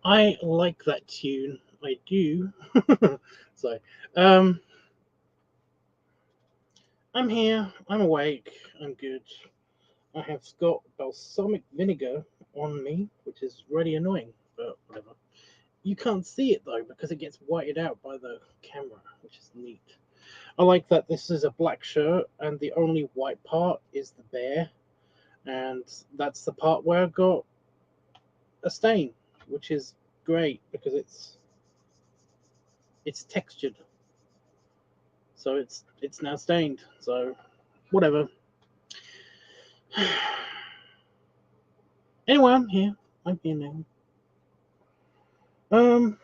I like that tune. I do. So, um, I'm here. I'm awake. I'm good. I have got balsamic vinegar on me, which is really annoying, but whatever. You can't see it though because it gets whited out by the camera, which is neat. I like that this is a black shirt and the only white part is the bear, and that's the part where I got a stain, which is great because it's textured, so it's now stained. So whatever. Anyway, I'm here. I'm here now. Um,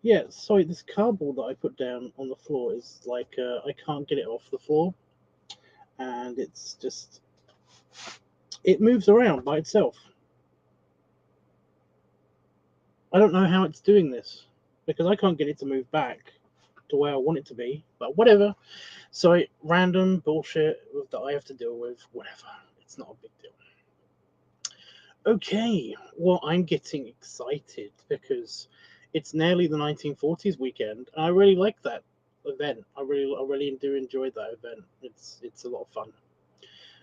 yeah. Sorry, this cardboard that I put down on the floor is like I can't get it off the floor, and it's just it moves around by itself. I don't know how it's doing this because I can't get it to move back to where I want it to be. But whatever. So random bullshit that I have to deal with. Whatever. It's not a big deal. Okay, well, I'm getting excited because it's nearly the 1940s weekend, and I really like that event. I really do enjoy that event. It's a lot of fun.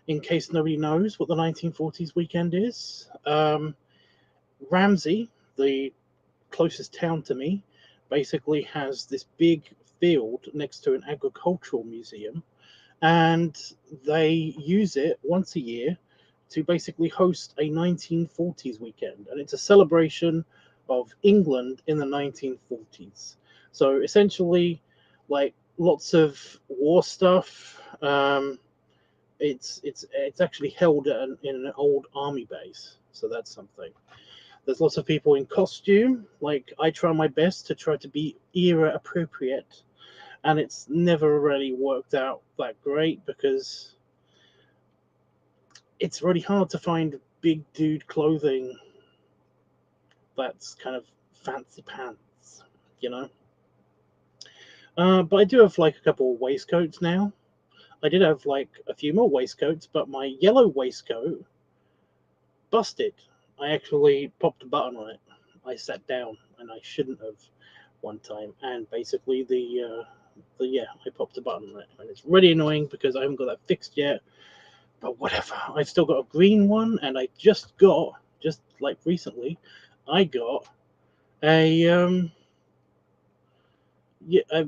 In case nobody knows what the 1940s weekend is, Ramsey, the closest town to me, basically has this big field next to an agricultural museum, and they use it once a year to basically host a 1940s weekend, and it's a celebration of England in the 1940s. So essentially, like lots of war stuff. It's actually held in an old army base, so that's something. There's lots of people in costume. Like I try my best to try to be era appropriate, and it's never really worked out that great because it's really hard to find big dude clothing that's kind of fancy pants, you know. But I do have like a couple of waistcoats now. I did have like a few more waistcoats, but my yellow waistcoat busted. I actually popped a button on it. I sat down and I shouldn't have one time, and basically yeah, I popped a button on it, and it's really annoying because I haven't got that fixed yet. But whatever, I've still got a green one, and I just like recently, I got a yeah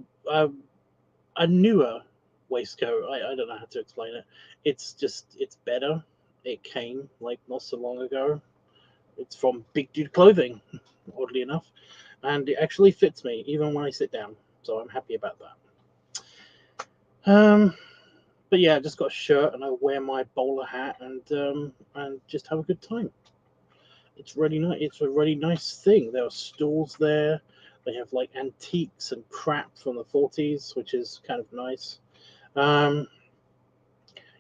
a newer waistcoat. I don't know how to explain it. It's better. It came like not so long ago. It's from Big Dude Clothing, oddly enough, and it actually fits me even when I sit down. So I'm happy about that. But yeah, I just got a shirt and I wear my bowler hat and just have a good time. It's really nice. It's a really nice thing. There are stalls there. They have like antiques and crap from the 40s, which is kind of nice. Um,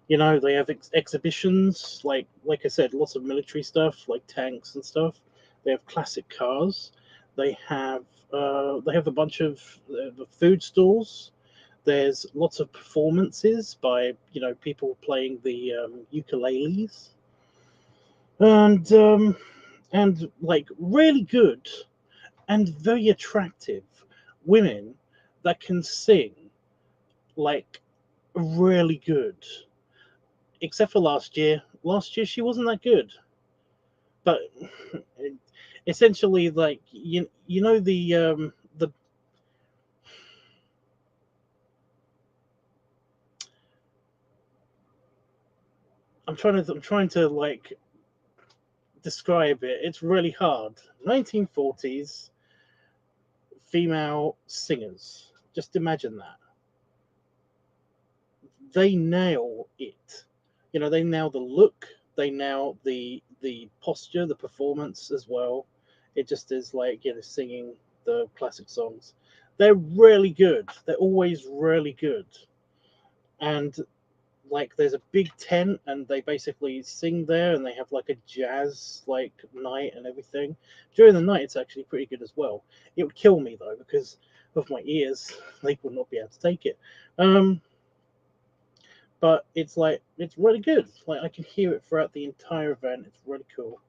they have exhibitions like I said, lots of military stuff like tanks and stuff. They have classic cars. They have a bunch of food stalls. There's lots of performances by people playing the ukuleles, and like really good and very attractive women that can sing like really good. Except for last year. Last year she wasn't that good, but essentially, like the I'm trying to like describe it. It's really hard. 1940s female singers. Just imagine that. They nail it. They nail the look, they nail the posture, the performance as well. It just is like, singing the classic songs. They're really good. They're always really good. And like there's a big tent and they basically sing there, and they have like a jazz like night and everything. During the night it's actually pretty good as well. It would kill me though because of my ears. They would not be able to take it. but it's like it's really good. Like I can hear it throughout the entire event. It's really cool.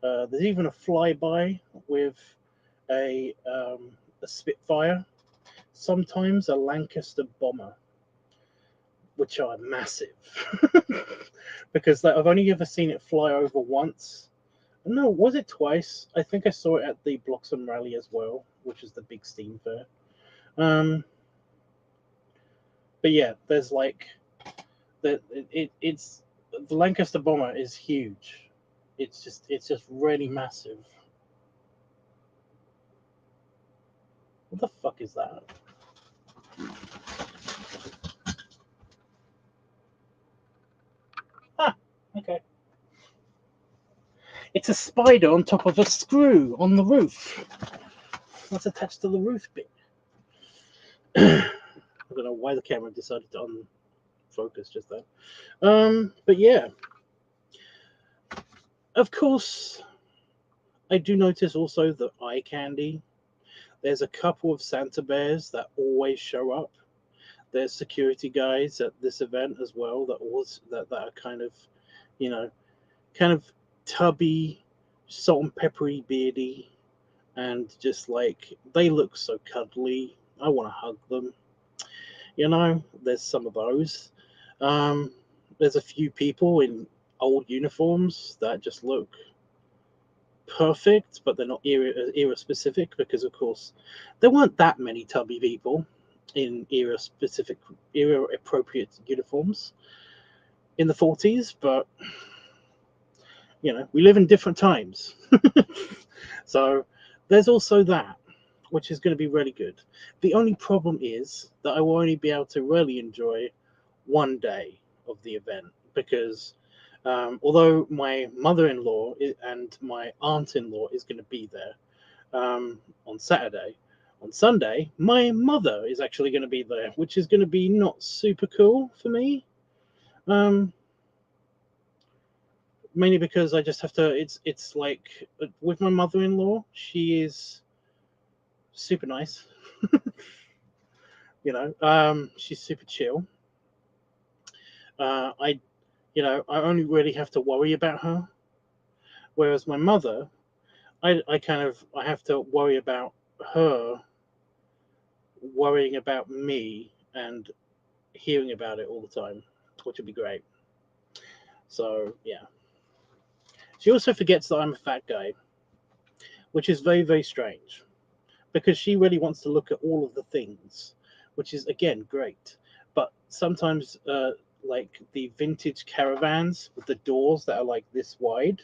There's even a flyby with a Spitfire, sometimes a Lancaster bomber, which are massive. Because I've only ever seen it fly over once. No, was it twice? I think I saw it at the Bloxham Rally as well, which is the big steam fair. But yeah, there's like it's the Lancaster bomber is huge. It's just really massive. What the fuck is that? Ah, okay. It's a spider on top of a screw on the roof. That's attached to the roof bit. I don't know why the camera decided to unfocus just then. But yeah. Of course, I do notice also the eye candy. There's a couple of Santa bears that always show up. There's security guys at this event as well that are kind of, kind of tubby, salt and peppery, beardy, and just like they look so cuddly. I want to hug them. There's some of those. There's a few people in old uniforms that just look perfect, but they're not era specific because, of course, there weren't that many tubby people in era appropriate uniforms in the 40s, but we live in different times. So there's also that, which is going to be really good. The only problem is that I will only be able to really enjoy one day of the event because although my mother-in-law and my aunt-in-law is going to be there on Saturday, on Sunday, my mother is actually going to be there, which is going to be not super cool for me. Mainly because I just have to. It's like with my mother-in-law, she is super nice. She's super chill. I only really have to worry about her. Whereas my mother, I have to worry about her worrying about me and hearing about it all the time, which would be great. So yeah. She also forgets that I'm a fat guy, which is very, very strange. Because she really wants to look at all of the things, which is again great. But sometimes like the vintage caravans with the doors that are like this wide.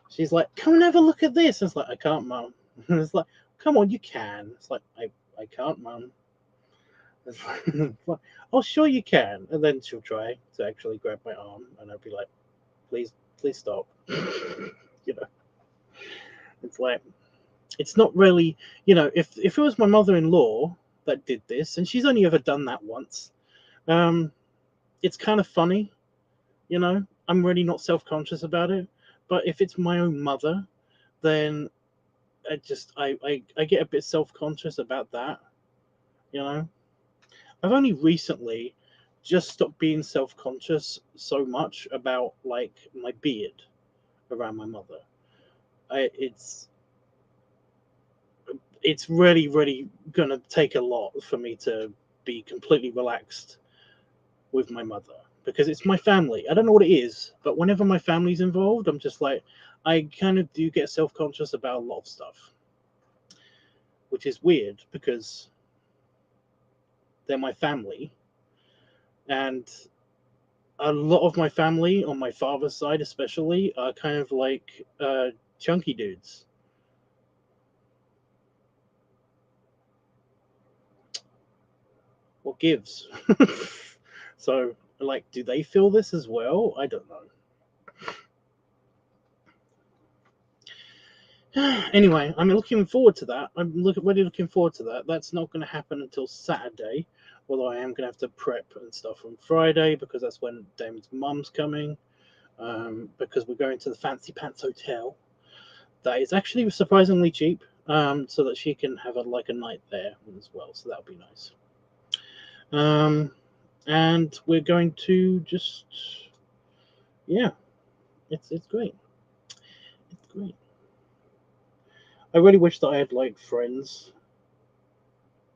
She's like, come and have a look at this. It's like, I can't, Mum. It's like, come on, you can. It's like, I can't, Mum. It's like, oh, sure you can. And then she'll try to actually grab my arm, and I'll be like, please stop. It's like, it's not really, if it was my mother-in-law that did this, and she's only ever done that once, it's kind of funny, I'm really not self-conscious about it. But if it's my own mother, then I get a bit self-conscious about that, I've only recently just stopped being self-conscious so much about like my beard around my mother. It's really, really gonna take a lot for me to be completely relaxed with my mother because it's my family. I don't know what it is, but whenever my family's involved, I'm just like, I kind of do get self-conscious about a lot of stuff, which is weird because they're my family, and a lot of my family on my father's side, especially, are kind of like chunky dudes. What gives? So, like, do they feel this as well? I don't know. Anyway, I'm looking forward to that. I'm really looking forward to that. That's not going to happen until Saturday, although I am going to have to prep and stuff on Friday because that's when Damon's mum's coming. Because we're going to the Fancy Pants Hotel. That is actually surprisingly cheap. so that she can have a night there as well. So that'll be nice. And we're going to just, yeah, it's great. It's great. I really wish that I had like friends,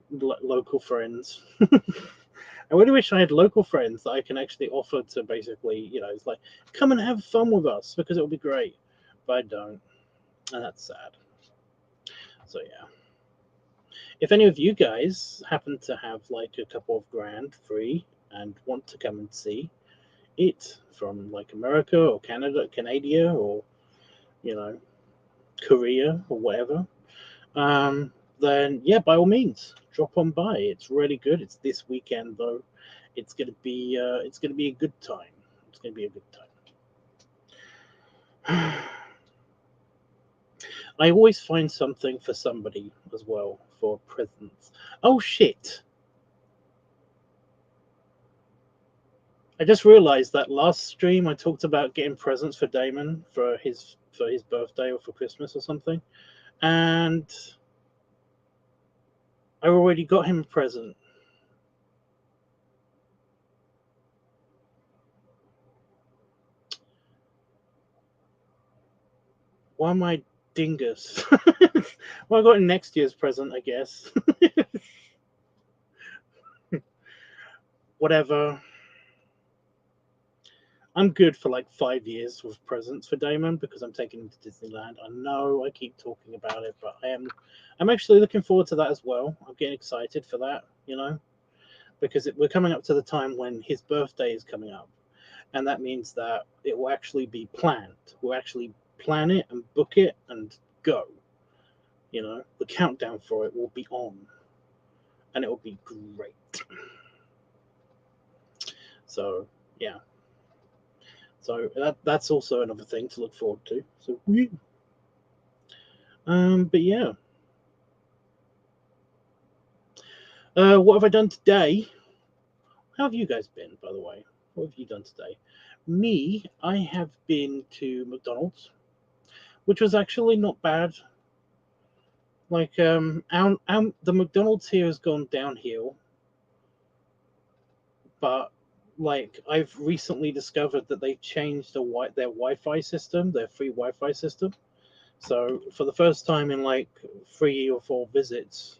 local friends. I really wish I had local friends that I can actually offer to basically, it's like, come and have fun with us because it'll be great. But I don't, and that's sad. So yeah. If any of you guys happen to have like a couple of grand free and want to come and see it from like America or Canada, or Korea or whatever, then yeah, by all means, drop on by. It's really good. It's this weekend though. It's gonna be a good time. It's gonna be a good time. I always find something for somebody as well for presents. Oh shit! I just realized that last stream I talked about getting presents for Damon for his birthday or for Christmas or something, and I already got him a present. Why am I dingus? Well, I got him next year's present, I guess. Whatever. I'm good for like 5 years with presents for Damon because I'm taking him to Disneyland. I know I keep talking about it, but I'm actually looking forward to that as well. I'm getting excited for that, because we're coming up to the time when his birthday is coming up, and that means that it will actually be planned. We'll actually plan it and book it and go. The countdown for it will be on, and it will be great. So yeah. So that's also another thing to look forward to. So but yeah. What have I done today? How have you guys been, by the way? What have you done today? Me, I have been to McDonald's, which was actually not bad. Like the McDonald's here has gone downhill, but like I've recently discovered that they've changed their Wi-Fi system, their free Wi-Fi system. So for the first time in like 3 or 4 visits,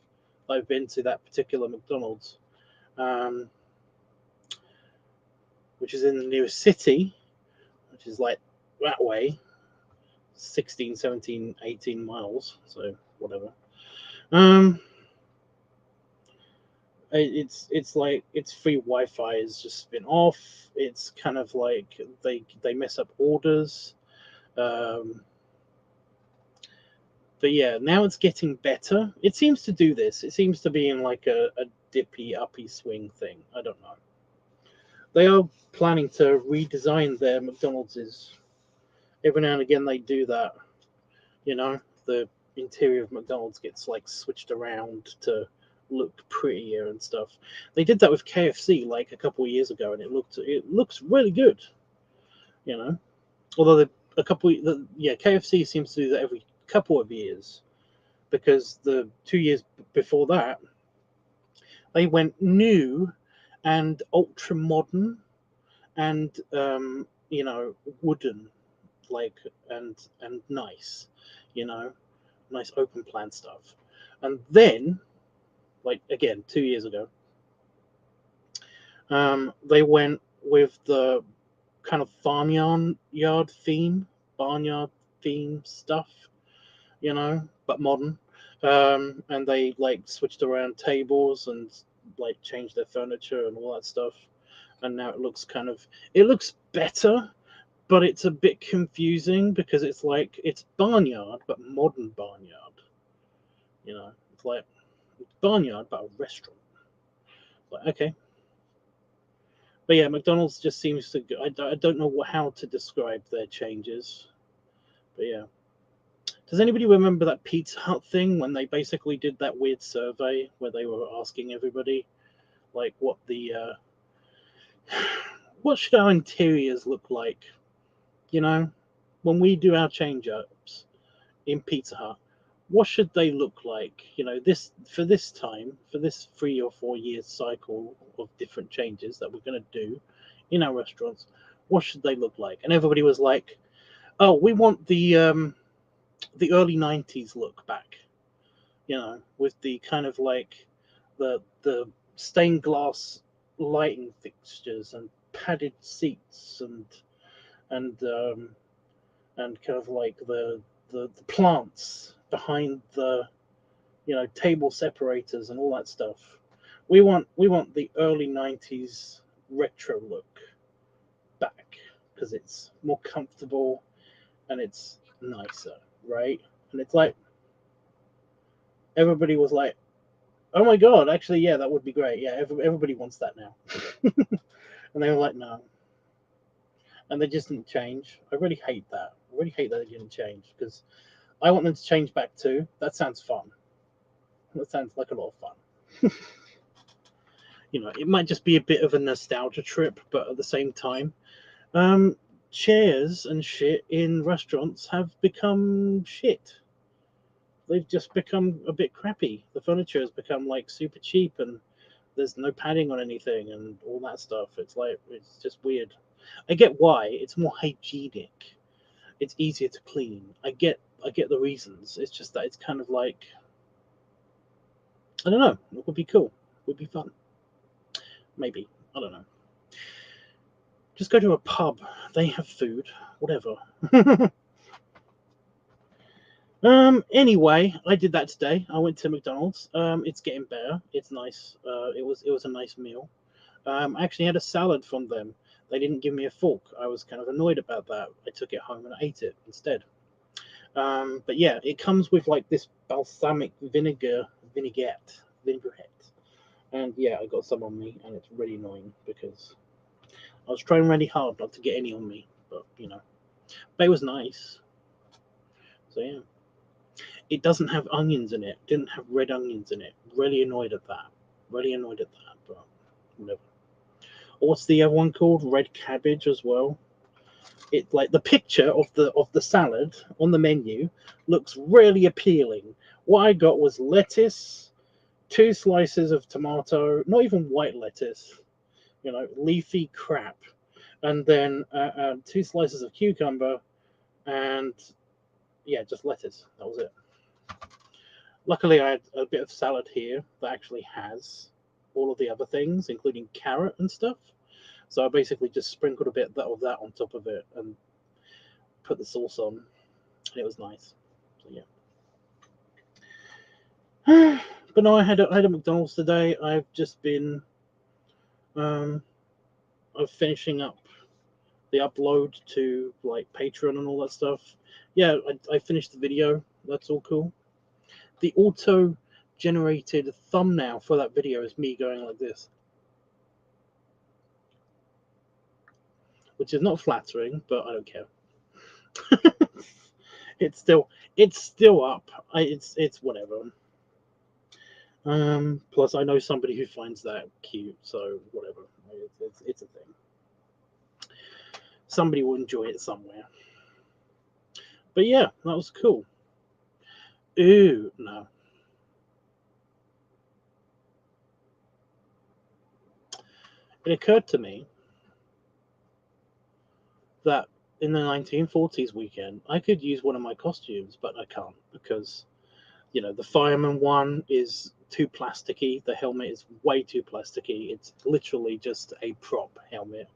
I've been to that particular McDonald's, um, which is in the nearest city, which is like that way, 16, 17, 18 miles. So whatever. Um, it's like its free Wi-Fi has just been off. It's kind of like they mess up orders. Um, but yeah, now it's getting better. It seems to do this. It seems to be in like a dippy, uppy swing thing. I don't know. They are planning to redesign their McDonald's. Every now and again, they do that. The interior of McDonald's gets like switched around to look prettier and stuff. They did that with KFC like a couple of years ago, and it looks really good. Although KFC seems to do that every couple of years, because the 2 years before that they went new and ultra modern and wooden, like and nice, nice open plan stuff. And then, like again 2 years ago, they went with the kind of barnyard theme stuff, but modern. And they like switched around tables and like changed their furniture and all that stuff. And now it looks better, but it's a bit confusing because it's barnyard, but modern barnyard. It's like barnyard, but a restaurant. Like, okay. But yeah, McDonald's just seems to. I don't know how to describe their changes. But yeah. Does anybody remember that Pizza Hut thing when they basically did that weird survey where they were asking everybody, like, what should our interiors look like? When we do our change ups in Pizza Hut, what should they look like? You know, this for this time, for this 3 or 4 year cycle of different changes that we're going to do in our restaurants, what should they look like? And everybody was like, "Oh, we want the early '90s look back." You know, with the kind of like the stained glass lighting fixtures and padded seats and and kind of like the plants behind the table separators and all that stuff. We want the early '90s retro look back because it's more comfortable and it's nicer, right? And it's like everybody was like, "Oh my god, actually, yeah, that would be great. Yeah, everybody wants that now." And they were like, "No," and they just didn't change. I really hate that. I really hate that they didn't change because I want them to change back too. That sounds fun. That sounds like a lot of fun. It might just be a bit of a nostalgia trip, but at the same time, um, chairs and shit in restaurants have become shit. They've just become a bit crappy. The furniture has become like super cheap, and there's no padding on anything, and all that stuff. It's like it's just weird. I get why. It's more hygienic. It's easier to clean. I get the reasons. It's just that it's kind of like I don't know. It would be cool. It would be fun. Maybe. I don't know. Just go to a pub. They have food. Whatever. Anyway, I did that today. I went to McDonald's. It's getting better. It's nice. It was a nice meal. I actually had a salad from them. They didn't give me a fork. I was kind of annoyed about that. I took it home and I ate it instead. But yeah, it comes with like this balsamic vinaigrette, and yeah, I got some on me, and it's really annoying because I was trying really hard not to get any on me, but but it was nice. So yeah, it doesn't have onions in it. Didn't have red onions in it. Really annoyed at that. Really annoyed at that, but whatever. What's the other one called? Red cabbage as well. It like the picture of the salad on the menu looks really appealing. What I got was lettuce, 2 slices of tomato, not even white lettuce, leafy crap, and then 2 slices of cucumber, and yeah, just lettuce. That was it. Luckily, I had a bit of salad here that actually has all of the other things, including carrot and stuff. So I basically just sprinkled a bit of that on top of it and put the sauce on, and it was nice. So yeah. But no, I had a McDonald's today. I've just been I'm finishing up the upload to like Patreon and all that stuff. Yeah, I finished the video. That's all cool. The auto generated thumbnail for that video is me going like this, which is not flattering, but I don't care. it's still up. It's whatever. Plus I know somebody who finds that cute, so whatever. It's a thing. Somebody will enjoy it somewhere. But yeah, that was cool. Ooh, no. It occurred to me that in the 1940s weekend, I could use one of my costumes, but I can't because, the fireman one is too plasticky. The helmet is way too plasticky. It's literally just a prop helmet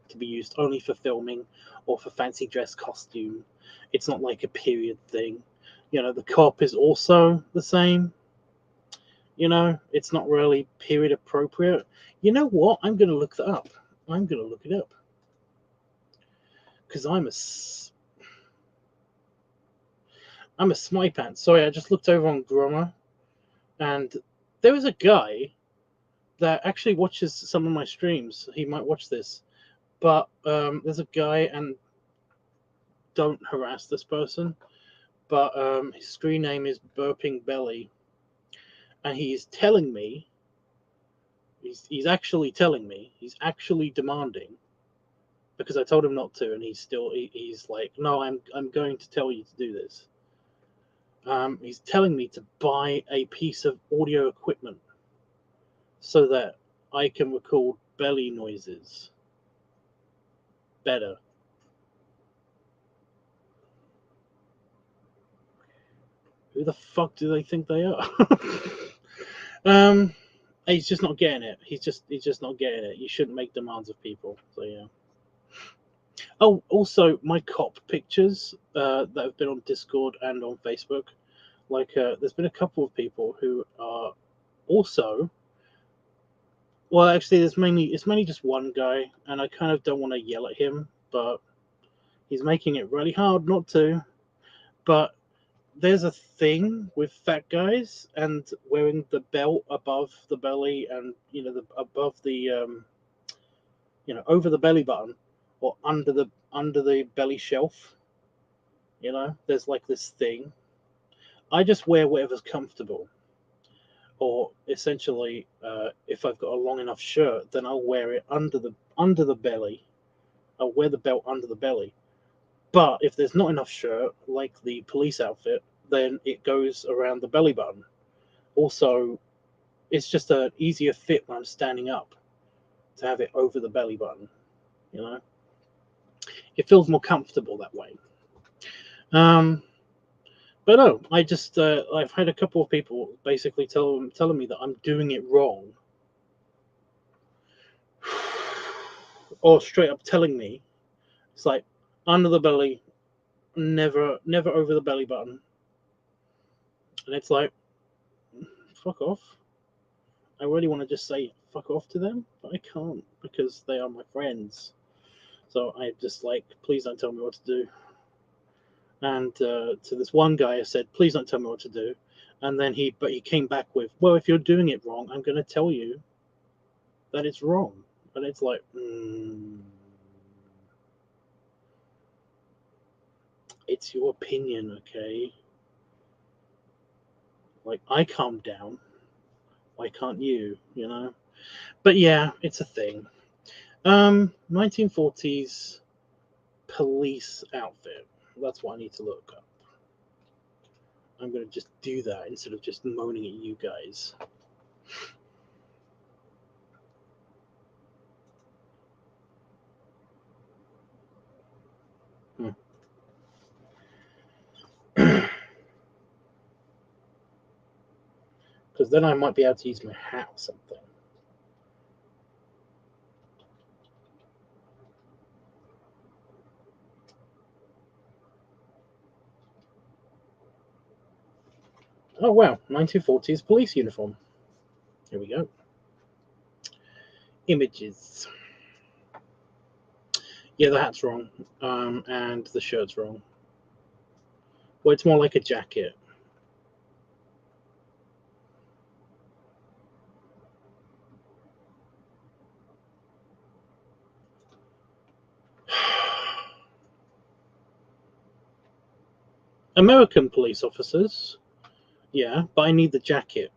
to be used only for filming or for fancy dress costume. It's not like a period thing. The cop is also the same. It's not really period appropriate. You know what? I'm going to look that up. I'm going to look it up. Because I'm a smy pants. Sorry, I just looked over on Grommer, and there was a guy that actually watches some of my streams. He might watch this, but there's a guy, and don't harass this person, but his screen name is Burping Belly, and he's telling me, he's actually telling me, he's actually demanding, because I told him not to, and he's like, no, I'm going to tell you to do this. He's telling me to buy a piece of audio equipment so that I can record belly noises better. Who the fuck do they think they are? He's just not getting it. He's just not getting it. You shouldn't make demands of people. So yeah. Oh, also my cop pictures that have been on Discord and on Facebook. Like, there's been a couple of people who are also. Well, actually, it's mainly just one guy, and I kind of don't want to yell at him, but he's making it really hard not to. But there's a thing with fat guys and wearing the belt above the belly, and above the over the belly button or under the belly shelf. There's like this thing. I just wear whatever's comfortable. Or essentially, if I've got a long enough shirt, then I'll wear it under the belly. I'll wear the belt under the belly. But if there's not enough shirt, like the police outfit, then it goes around the belly button. Also, it's just an easier fit when I'm standing up to have it over the belly button. It feels more comfortable that way. But no, I've had a couple of people basically telling me that I'm doing it wrong, or straight up telling me it's like under the belly, never over the belly button, and it's like, fuck off. I really want to just say fuck off to them, but I can't because they are my friends. So I just like, please don't tell me what to do. And to this one guy, I said, please don't tell me what to do. And then he came back with, well, if you're doing it wrong, I'm going to tell you that it's wrong. And it's like, it's your opinion, okay? Like, I calm down. Why can't you? But yeah, it's a thing. 1940s police outfit. That's what I need to look up. I'm going to just do that instead of just moaning at you guys. Because then I might be able to use my hat or something. Oh wow, 1940s police uniform. Here we go. Images. Yeah, the hat's wrong, and the shirt's wrong. Well, it's more like a jacket. American police officers. Yeah, but I need the jacket.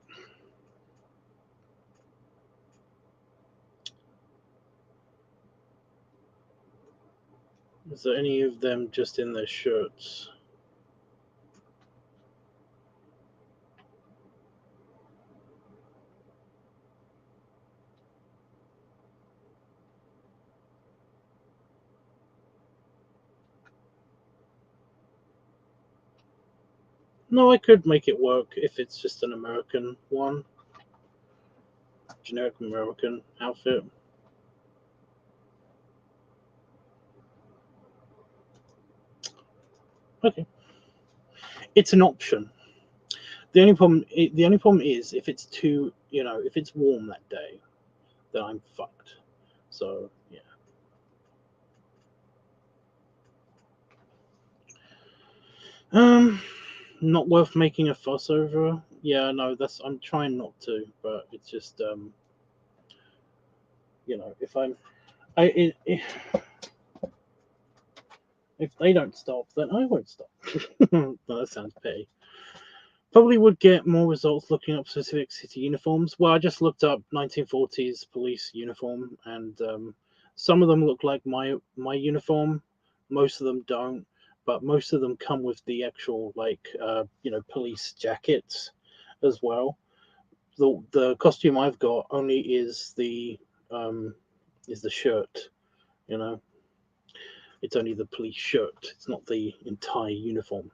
Is there any of them just in their shirts? No, I could make it work if it's just an American one. Generic American outfit. Okay. It's an option. The only problem is if it's if it's warm that day, then I'm fucked. So yeah. Not worth making a fuss over. Yeah, no, I'm trying not to, but it's just if they don't stop, then I won't stop. That sounds petty. Probably would get more results looking up specific city uniforms. Well, I just looked up 1940s police uniform, and some of them look like my uniform. Most of them don't. but most of them come with the actual police jackets as well. The costume I've got only is the shirt. It's only the police shirt. It's not the entire uniform.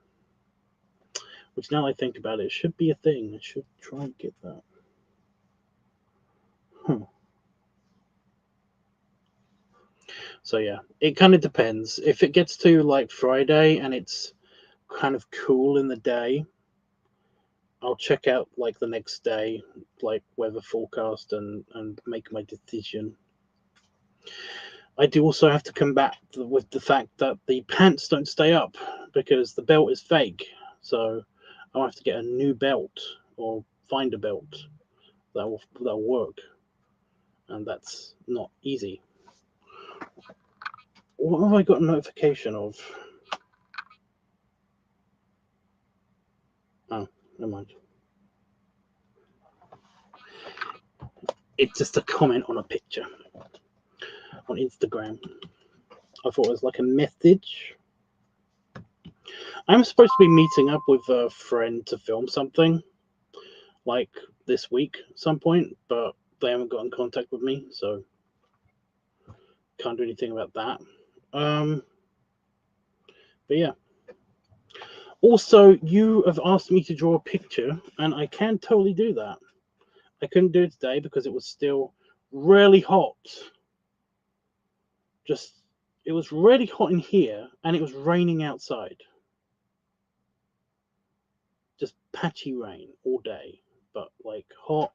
Which, now I think about it, should be a thing. I should try and get that. So yeah, it kind of depends. If it gets to like Friday and it's kind of cool in the day, I'll check out like the next day, like weather forecast, and make my decision. I do also have to combat with the fact that the pants don't stay up because the belt is fake. So I'll have to get a new belt or find a belt that'll work, and that's not easy. What have I got a notification of? Oh, never mind. It's just a comment on a picture on Instagram. I thought it was like a message. I'm supposed to be meeting up with a friend to film something like this week at some point, but they haven't got in contact with me, so can't do anything about that. But yeah. Also, you have asked me to draw a picture, and I can totally do that. I couldn't do it today because it was still really hot. It was really hot in here, and it was raining outside. Just patchy rain all day, but like hot,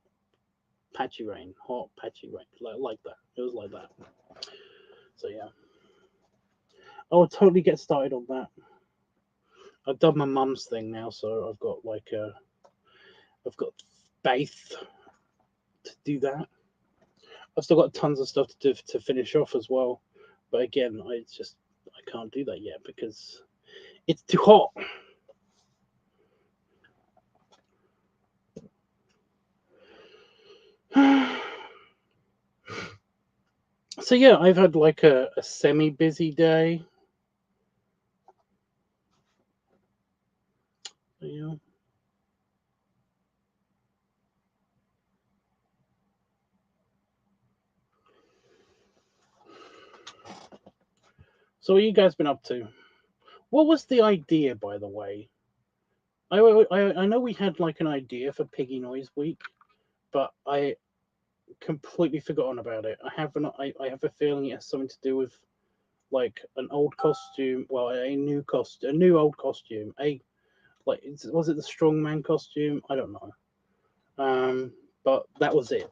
patchy rain, like that. It was like that. So yeah, I will totally get started on that. I've done my mum's thing now, so I've got faith to do that. I've still got tons of stuff to do to finish off as well, but again, I can't do that yet because it's too hot. So yeah, I've had like a semi-busy day. Yeah. So what you guys been up to? What was the idea, by the way? I know we had like an idea for Piggy Noise Week, but I completely forgotten about it. I have a feeling it has something to do with like an old costume, well, a new old costume. Was it the strongman costume? I don't know. But that was it.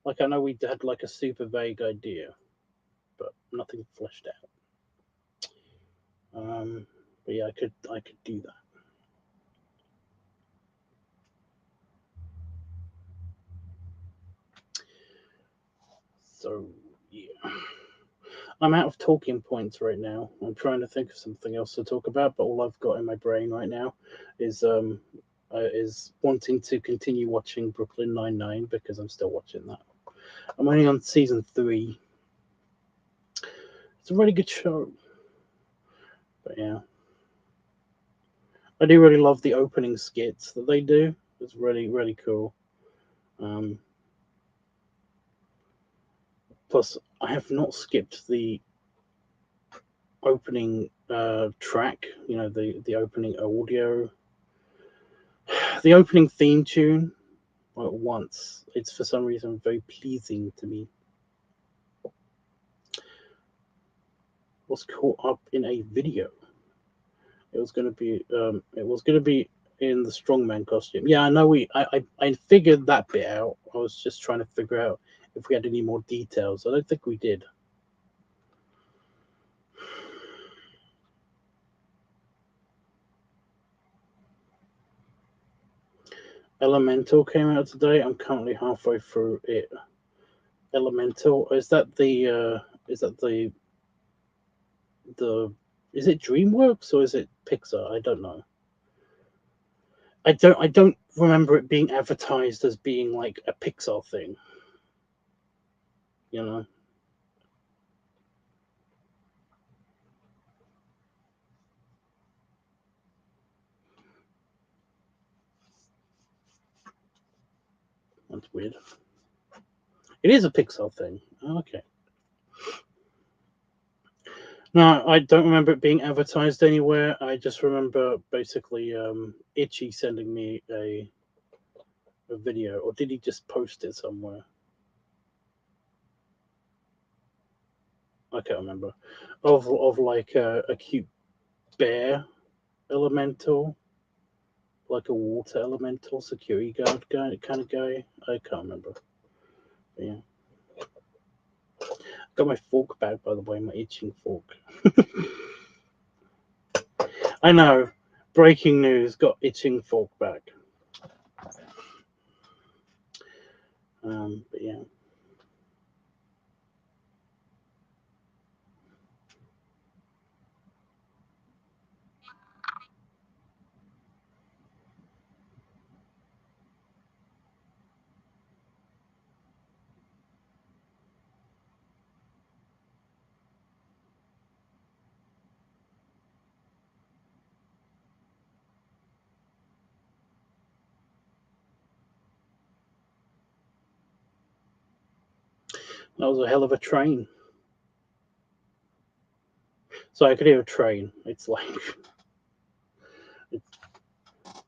Like, I know we had like a super vague idea, but nothing fleshed out. But yeah, I could do that. So yeah, I'm out of talking points right now. I'm trying to think of something else to talk about, but all I've got in my brain right now is wanting to continue watching Brooklyn Nine-Nine because I'm still watching that. I'm only on season 3. It's a really good show. But yeah, I do really love the opening skits that they do. It's really, really cool. Plus, I have not skipped the opening track. The opening audio, the opening theme tune. Once it's for some reason very pleasing to me. Was caught up in a video. It was going to be in the strongman costume. Yeah, I know. I figured that bit out. I was just trying to figure out if we had any more details. I don't think we did. Elemental came out today. I'm currently halfway through it. Elemental, is that the is it DreamWorks or is it Pixar? I don't know. I don't remember it being advertised as being like a Pixar thing. You know. That's weird. It is a Pixar thing. Okay. No, I don't remember it being advertised anywhere. I just remember basically Itchy sending me a video, or did he just post it somewhere? I can't remember. Of like a cute bear elemental, like a water elemental security guard guy kind of guy. I can't remember. But yeah. Got my fork back, by the way, my itching fork. I know. Breaking news, got itching fork back. But yeah. That was a hell of a train. So I could hear a train. It's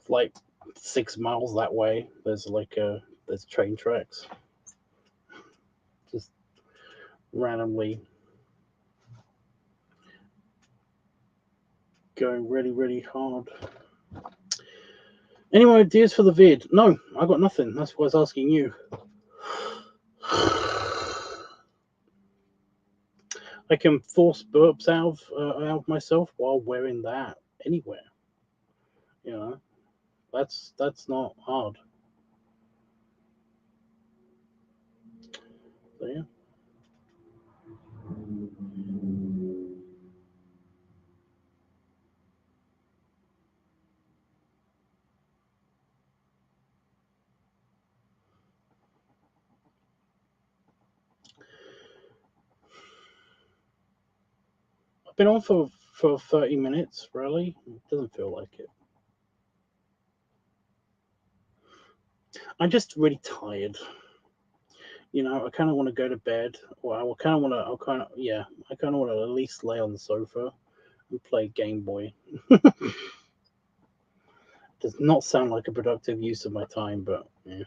like 6 miles that way. There's there's train tracks. Just randomly going really, really hard. Any more ideas for the vid? No, I got nothing. That's why I was asking you. I can force burps out of myself while wearing that anywhere. You know, that's not hard. So yeah. I've been on for 30 minutes, really. It doesn't feel like it. I'm just really tired. You know, I kind of want to go to bed, or I kind of want to. I kind of want to at least lay on the sofa and play Game Boy. Does not sound like a productive use of my time, but yeah.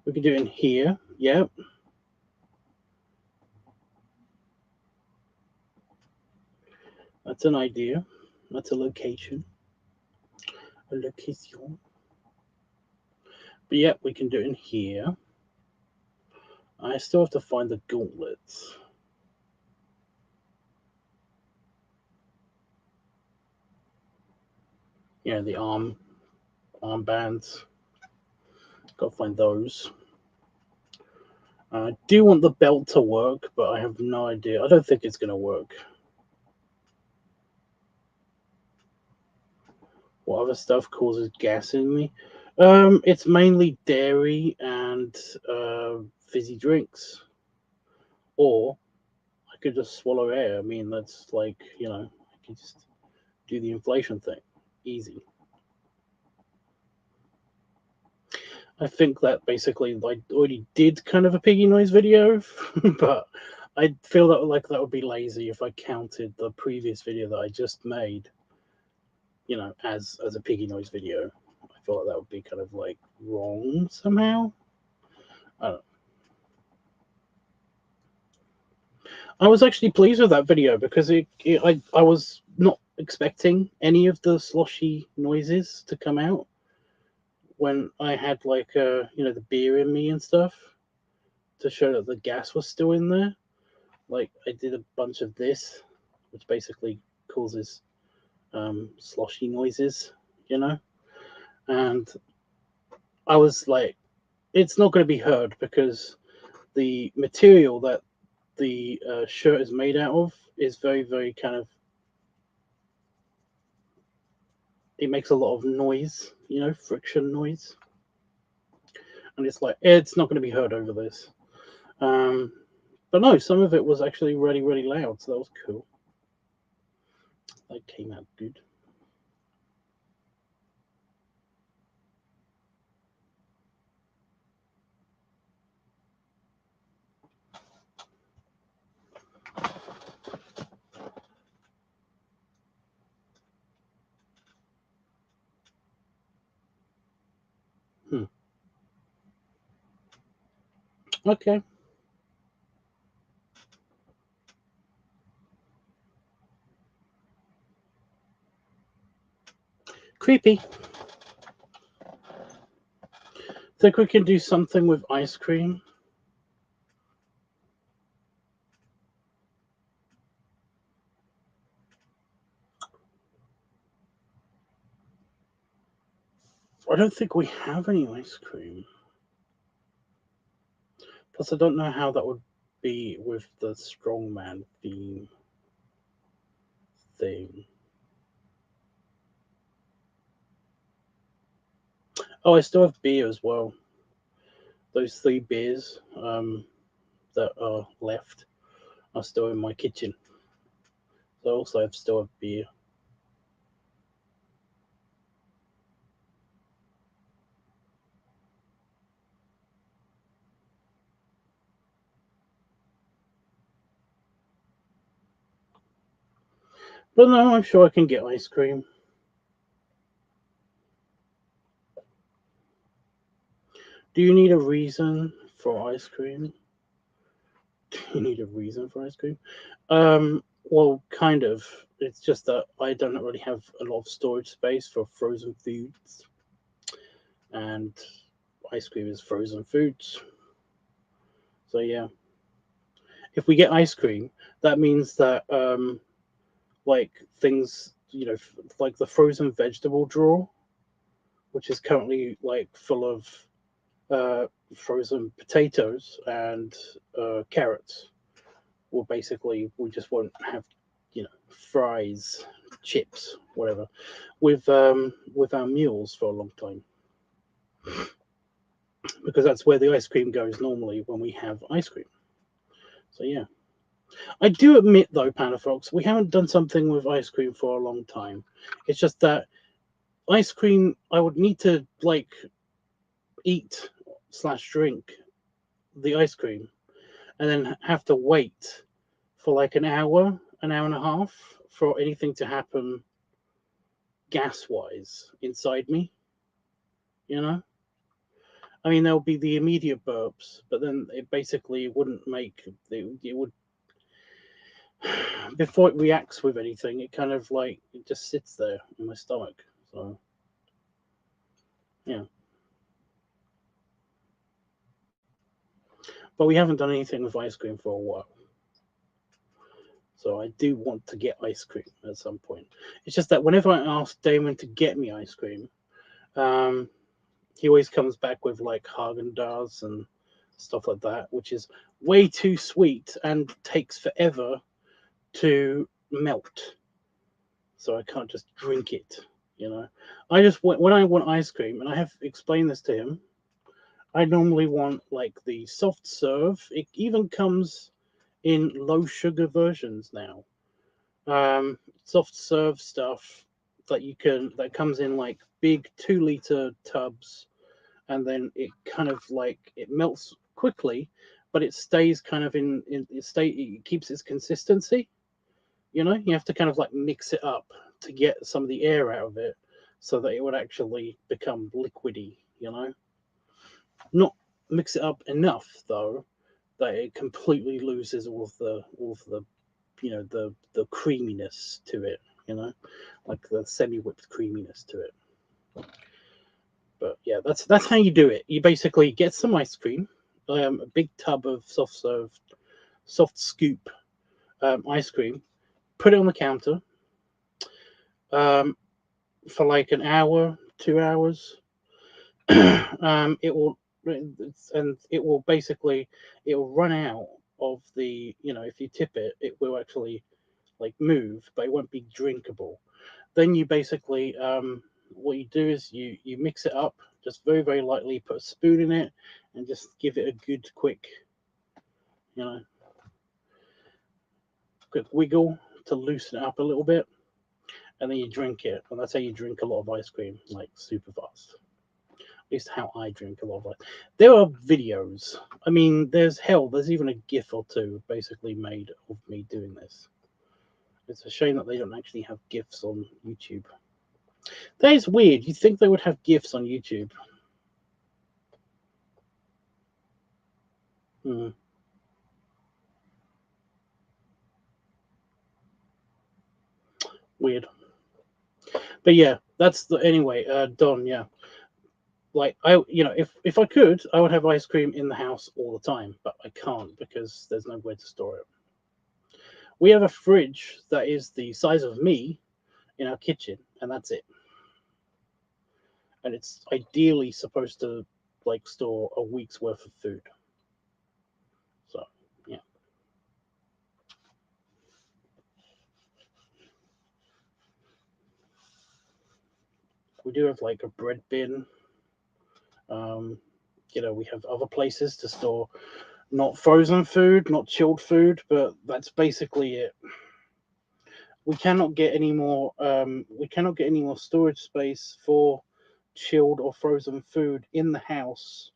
We can do it in here. Yep. That's an idea. That's a location. A location. But yeah, we can do it in here. I still have to find the gauntlets. Yeah, the armbands. Got to find those. I do want the belt to work, but I have no idea. I don't think it's going to work. What other stuff causes gas in me? It's mainly dairy and fizzy drinks. Or I could just swallow air. I mean, that's like, I could just do the inflation thing. Easy. I think that basically I already did kind of a piggy noise video, but I feel that that would be lazy if I counted the previous video that I just made, as a piggy noise video. I feel like that would be kind of like wrong somehow. I don't know. I was actually pleased with that video because I was not expecting any of the sloshy noises to come out when I had the beer in me and stuff to show that the gas was still in there. Like I did a bunch of this, which basically causes sloshy noises, and I was like, it's not going to be heard because the material that the shirt is made out of is very, very kind of, it makes a lot of noise, friction noise, and it's like it's not going to be heard over this. But no, some of it was actually really, really loud, so that was cool. That came out good. Okay. Creepy. Think we can do something with ice cream? I don't think we have any ice cream. Plus, I don't know how that would be with the strongman theme thing. Oh, I still have beer as well. Those 3 beers that are left are still in my kitchen. So I also still have beer. But no, I'm sure I can get ice cream. Do you need a reason for ice cream? Do you need a reason for ice cream? Well, kind of. It's just that I don't really have a lot of storage space for frozen foods, and ice cream is frozen foods. So yeah, if we get ice cream, that means that like things, like the frozen vegetable drawer, which is currently like full of uh, frozen potatoes and carrots. Well, basically, we just won't have, fries, chips, whatever, with our meals for a long time, because that's where the ice cream goes normally when we have ice cream. So yeah, I do admit though, Panda Fox, we haven't done something with ice cream for a long time. It's just that ice cream, I would need to like eat slash drink the ice cream, and then have to wait for like an hour and a half for anything to happen gas wise inside me. You know, I mean, there'll be the immediate burps, but then it basically wouldn't make it would before it reacts with anything. It kind of like it just sits there in my stomach. So yeah, but we haven't done anything with ice cream for a while. So I do want to get ice cream at some point. It's just that whenever I ask Damon to get me ice cream, um, he always comes back with like Haagen Dazs and stuff like that, which is way too sweet and takes forever to melt. So I can't just drink it. You know, I just when I want ice cream, and I have explained this to him. I normally want like the soft serve. It even comes in low sugar versions now. Soft serve stuff that comes in like big 2 liter tubs, and then it kind of like it melts quickly, but it stays kind of in it keeps its consistency. You have to kind of like mix it up to get some of the air out of it, so that it would actually become liquidy. Not mix it up enough though that it completely loses all of the the creaminess to it. Like the semi-whipped creaminess to it. But yeah, that's how you do it. You basically get some ice cream, a big tub of soft scoop ice cream, put it on the counter um, for like an hour, 2 hours. It will, and it will basically it will run out of the if you tip it, it will actually like move, but it won't be drinkable. Then you basically what you do is you mix it up just very very lightly, put a spoon in it, and just give it a good you know quick wiggle to loosen it up a little bit, and then you drink it. And that's how you drink a lot of ice cream, like super fast. At least how I drink a lot of ice. There are videos. I mean, there's even a GIF or two basically made of me doing this. It's a shame that they don't actually have GIFs on YouTube. That is weird. You'd think they would have GIFs on YouTube. Mm. Weird. But yeah, that's the anyway. Don. Yeah, like if I could, I would have ice cream in the house all the time, but I can't because there's nowhere to store it. We have a fridge that is the size of me in our kitchen, and that's it. And it's ideally supposed to like store a week's worth of food. So yeah, we do have like a bread bin. Um, we have other places to store not frozen food, not chilled food, but that's basically it. We cannot get any more. We cannot get any more storage space for chilled or frozen food in the house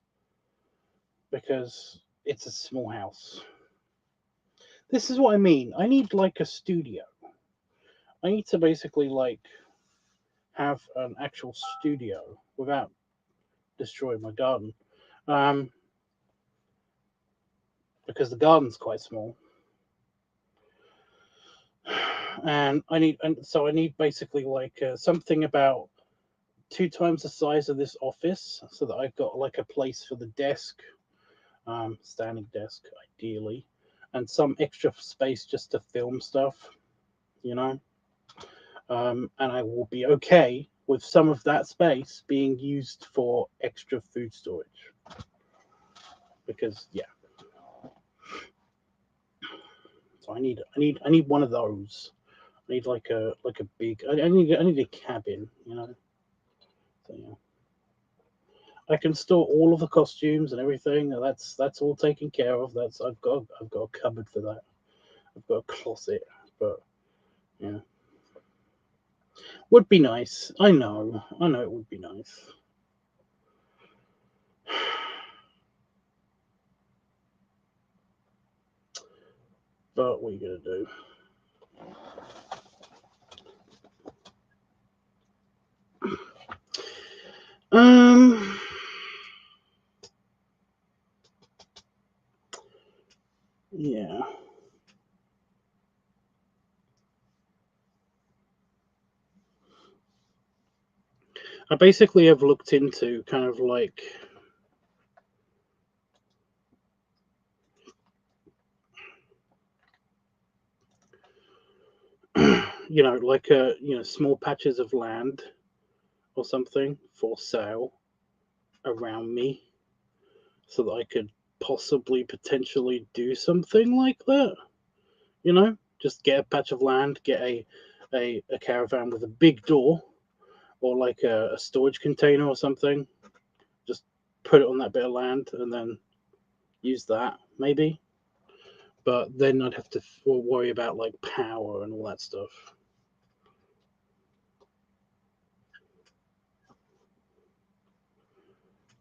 because it's a small house. This is what I mean. I need like a studio. I need to basically like have an actual studio without destroying my garden. Um, because the garden's quite small. And I need basically like something about 2 times the size of this office so that I've got like a place for the desk, standing desk ideally, and some extra space just to film stuff, you know. And I will be okay with some of that space being used for extra food storage because yeah. So I need one of those. I need like a big. I need a cabin, you know. So yeah. I can store all of the costumes and everything. And that's all taken care of. That's I've got a cupboard for that. I've got a closet, but yeah, would be nice. I know it would be nice. But what are you gonna do? Um, yeah. I basically have looked into kind of like like small patches of land or something for sale around me so that I could possibly potentially do something like that. Just get a patch of land, get a caravan with a big door or like a storage container or something. Just put it on that bit of land and then use that maybe. But then I'd have to worry about like power and all that stuff.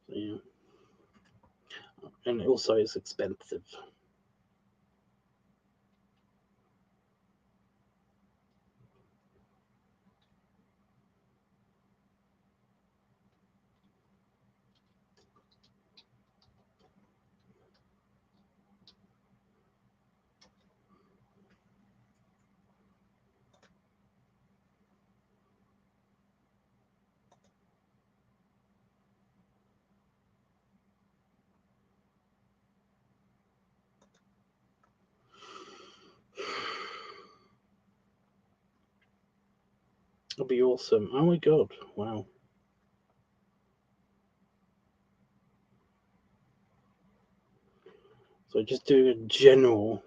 So, yeah, and also it's expensive. It'll be awesome. Oh my god! Wow. So just doing a general.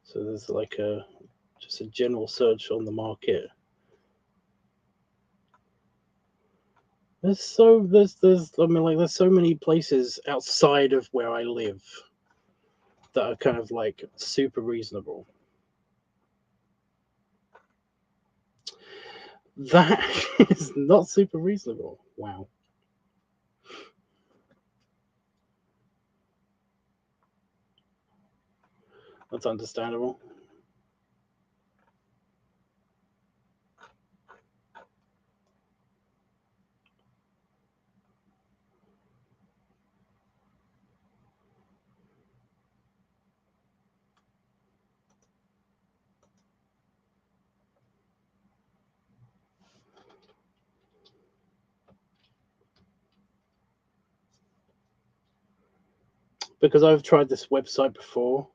So there's like just a general search on the market. There's I mean like there's so many places outside of where I live that are kind of like super reasonable. That is not super reasonable. Wow. That's understandable. because I've tried this website before.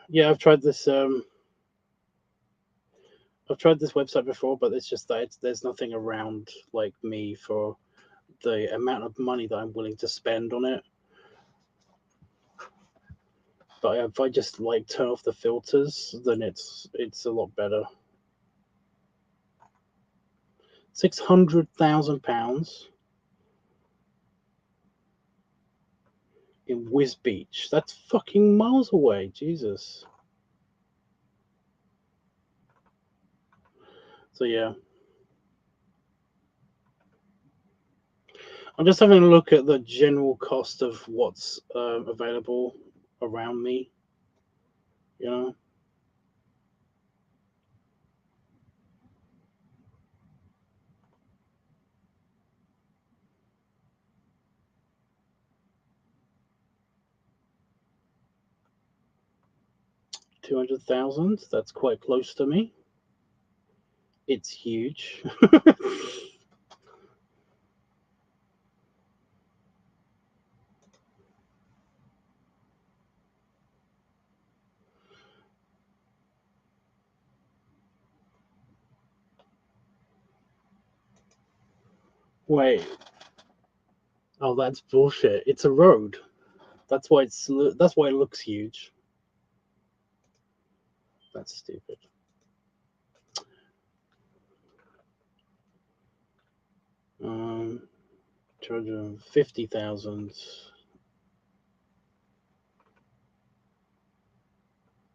Yeah, I've tried this. I've tried this website before, but it's just that there's nothing around like me for the amount of money that I'm willing to spend on it. But if I just like turn off the filters, then it's a lot better. £600,000 in Whiz Beach. That's fucking miles away. Jesus. So yeah, I'm just having a look at the general cost of what's available around me. You know, $200,000. That's quite close to me. It's huge. Wait. Oh, that's bullshit. It's a road. That's why it looks huge. That's stupid. 250,000.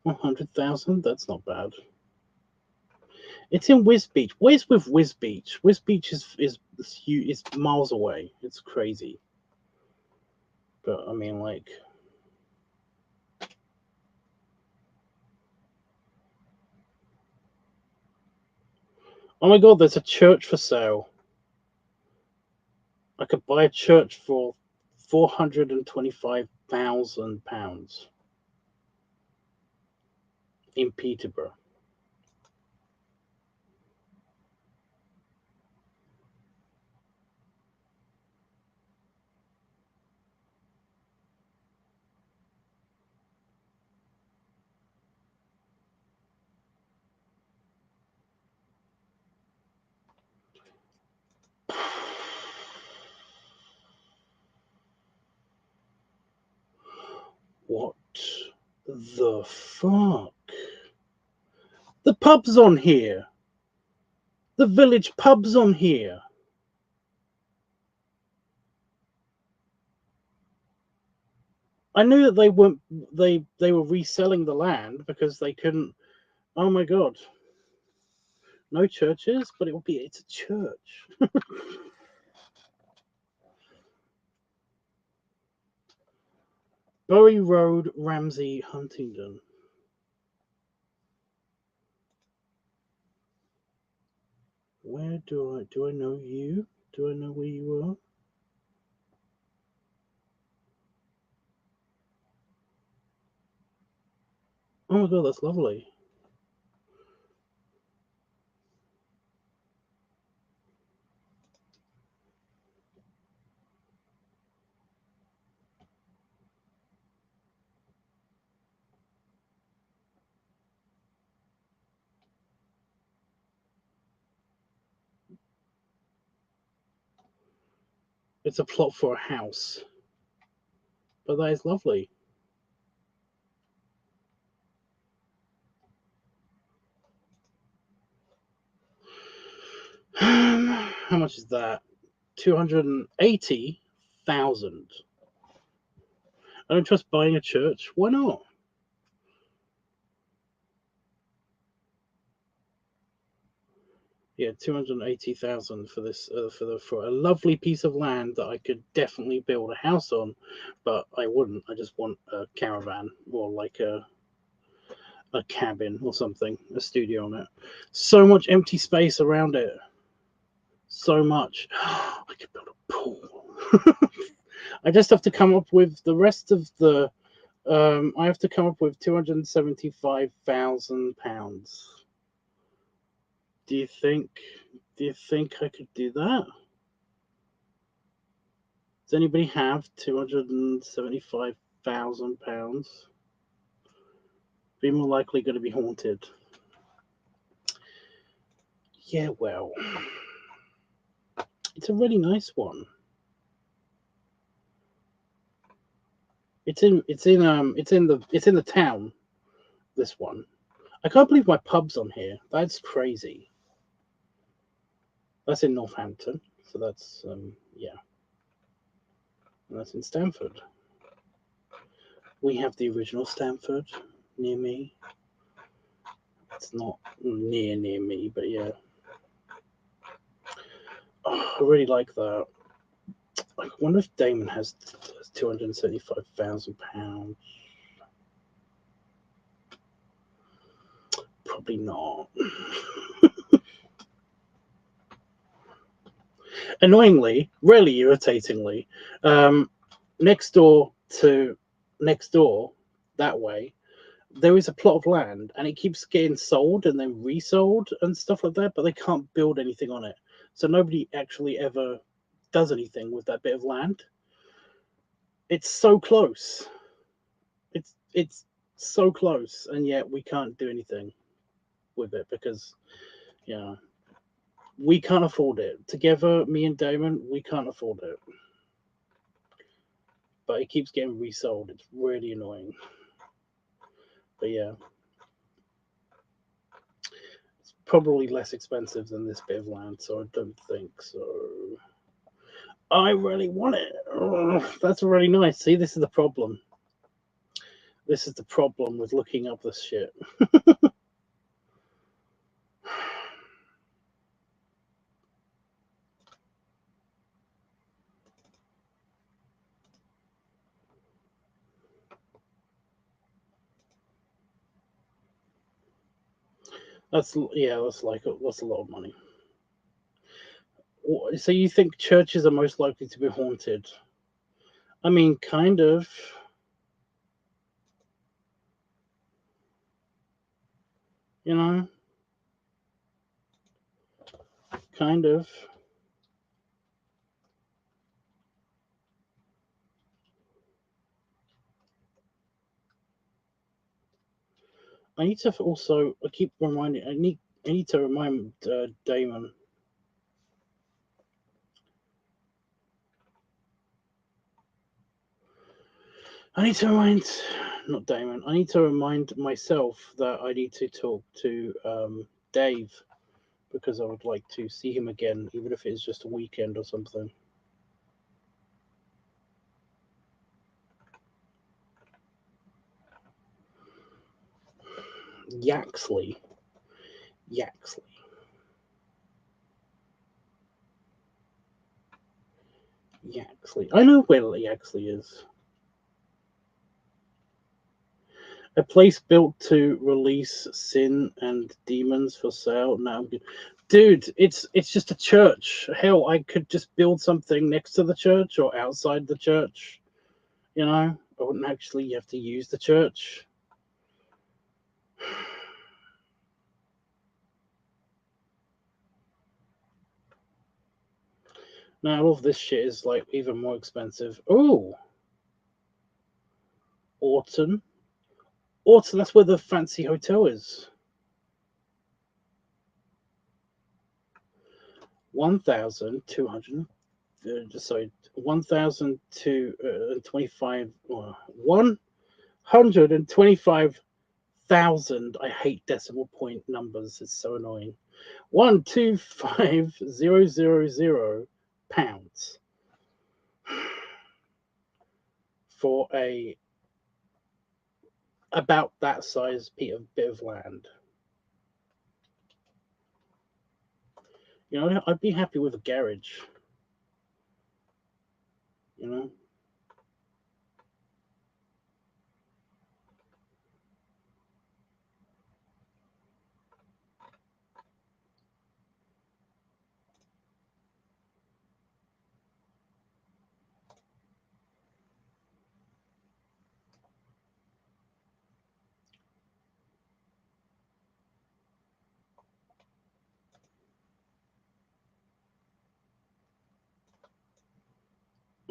100,000. That's not bad. It's in Whiz Beach. Where's with Whiz Beach? Whiz Beach is miles away. It's crazy. But I mean, like, oh my god, there's a church for sale. I could buy a church for £425,000 in Peterborough. What the fuck? The pub's on here. The village pub's on here. I knew that they weren't. They were reselling the land because they couldn't. Oh my god! No churches, but it's a church. Bury Road, Ramsey, Huntingdon. Where do I know you? Do I know where you are? Oh my god, that's lovely. It's a plot for a house, but that is lovely. How much is that? 280,000. I don't trust buying a church. Why not? Yeah, 280,000 for this for a lovely piece of land that I could definitely build a house on, but I wouldn't. I just want a caravan or like a cabin or something, a studio on it. So much empty space around it. so much. I could build a pool. I just have to come up with the rest of the. I have to come up with £275,000. Do you think? Do you think I could do that? Does anybody have £275,000? Be more likely going to be haunted. Yeah, well, it's a really nice one. It's in the town. This one. I can't believe my pub's on here. That's crazy. That's in Northampton, so that's yeah. And that's in Stamford. We have the original Stamford near me. It's not near me, but yeah. Oh, I really like that. I wonder if Damon has £275,000. Probably not. Annoyingly, really irritatingly, next door that way, there is a plot of land, and it keeps getting sold and then resold and stuff like that, but they can't build anything on it. So nobody actually ever does anything with that bit of land. It's so close. It's so close, and yet we can't do anything with it because, yeah, we can't afford it. Together, me and Damon, we can't afford it. But it keeps getting resold. It's really annoying. But yeah, it's probably less expensive than this bit of land, so I don't think so. I really want it. Oh, that's really nice. See, this is the problem. This is the problem with looking up this shit. That's a lot of money. So you think churches are most likely to be haunted? I mean, kind of. You know, kind of. I need to also. I keep reminding. I need to remind Damon. I need to remind, not Damon. I need to remind myself that I need to talk to Dave, because I would like to see him again, even if it's just a weekend or something. Yaxley. I know where Yaxley is. A place built to release sin and demons for sale. No, dude, it's just a church. Hell, I could just build something next to the church or outside the church. You know, I wouldn't actually have to use the church. Now all of this shit is like even more expensive. Oh, Orton. That's where the fancy hotel is. 1,200. Sorry, 1,025. 125,000. I hate decimal point numbers. It's so annoying. 125,000 pounds for a about that size bit of land. You know, I'd be happy with a garage. You know.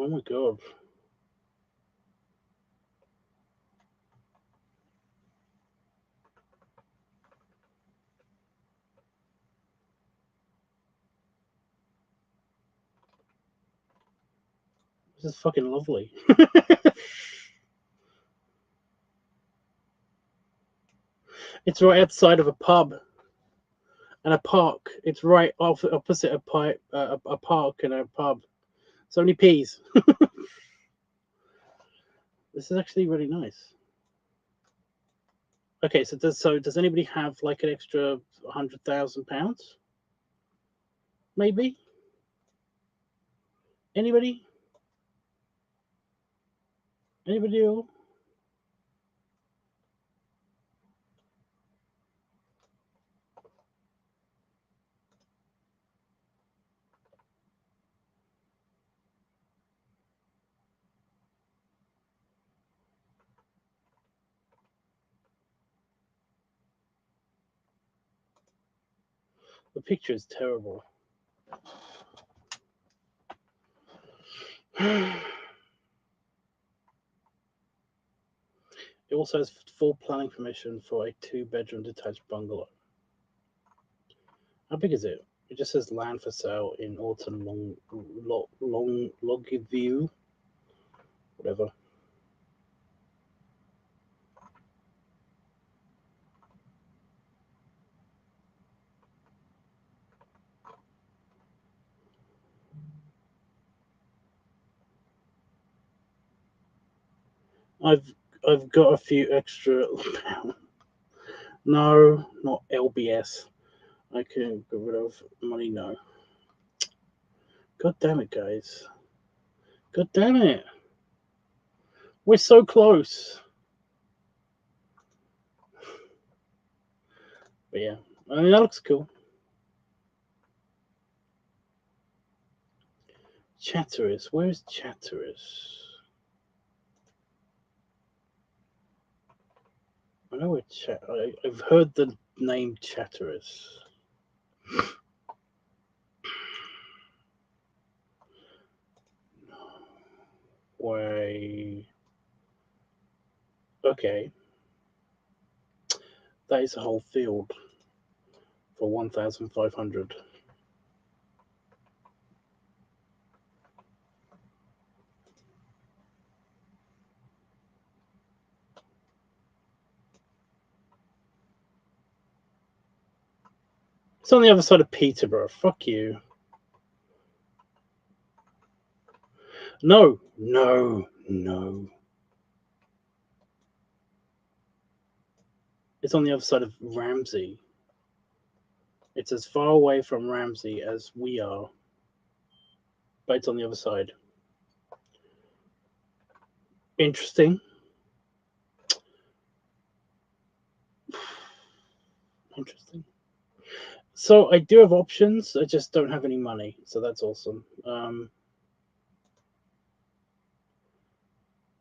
Oh my god. This is fucking lovely. It's right outside of a pub and a park. It's right opposite a park and a pub. So many peas. This is actually really nice. Okay, so does anybody have like an extra £100,000? Maybe. Anybody? Anybody else? The picture is terrible. It also has full planning permission for a 2-bedroom detached bungalow. How big is it? It just says land for sale in Autumn Longview. Whatever. I've got a few extra. No, not LBS. I can get rid of money. No. God damn it, guys. God damn it. We're so close. But yeah, I mean, that looks cool. Chatteris. Where is Chatteris? I know where I've heard the name Chatteris. Way. Okay. That is a whole field for 1,500. It's on the other side of Peterborough. Fuck you. No, no, no. It's on the other side of Ramsey. It's as far away from Ramsey as we are, but it's on the other side. Interesting. Interesting. So I do have options. I just don't have any money. So that's awesome.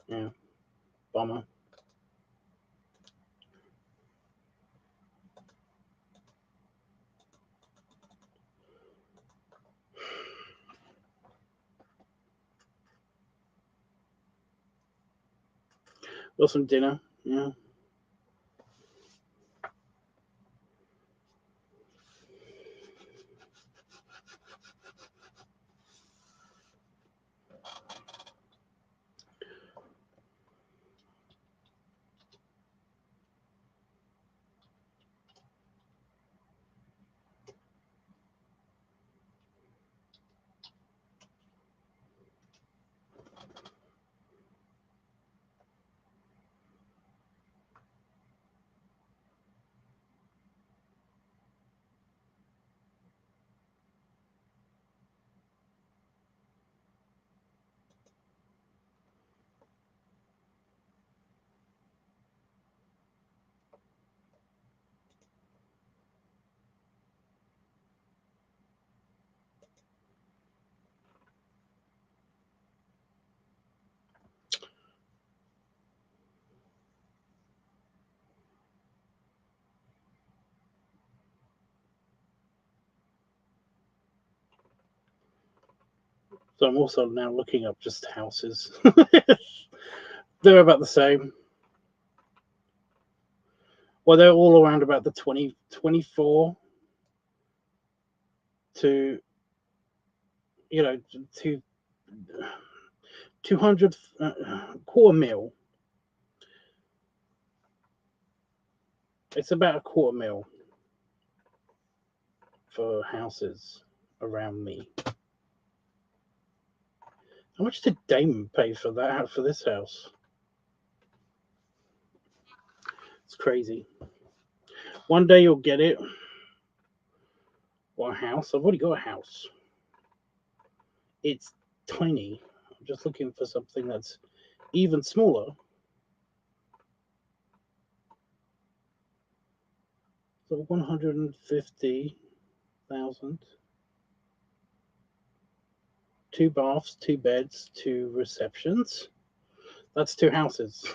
Yeah. Bummer. Got some dinner. Yeah. So I'm also now looking up just houses. They're about the same. Well, they're all around about the 24 to, to 200, quarter mil. It's about a quarter mil for houses around me. How much did Damon pay for that, for this house? It's crazy. One day you'll get it. Or a house. I've already got a house. It's tiny. I'm just looking for something that's even smaller. So 150,000. 2 baths, 2 beds, 2 receptions. That's 2 houses.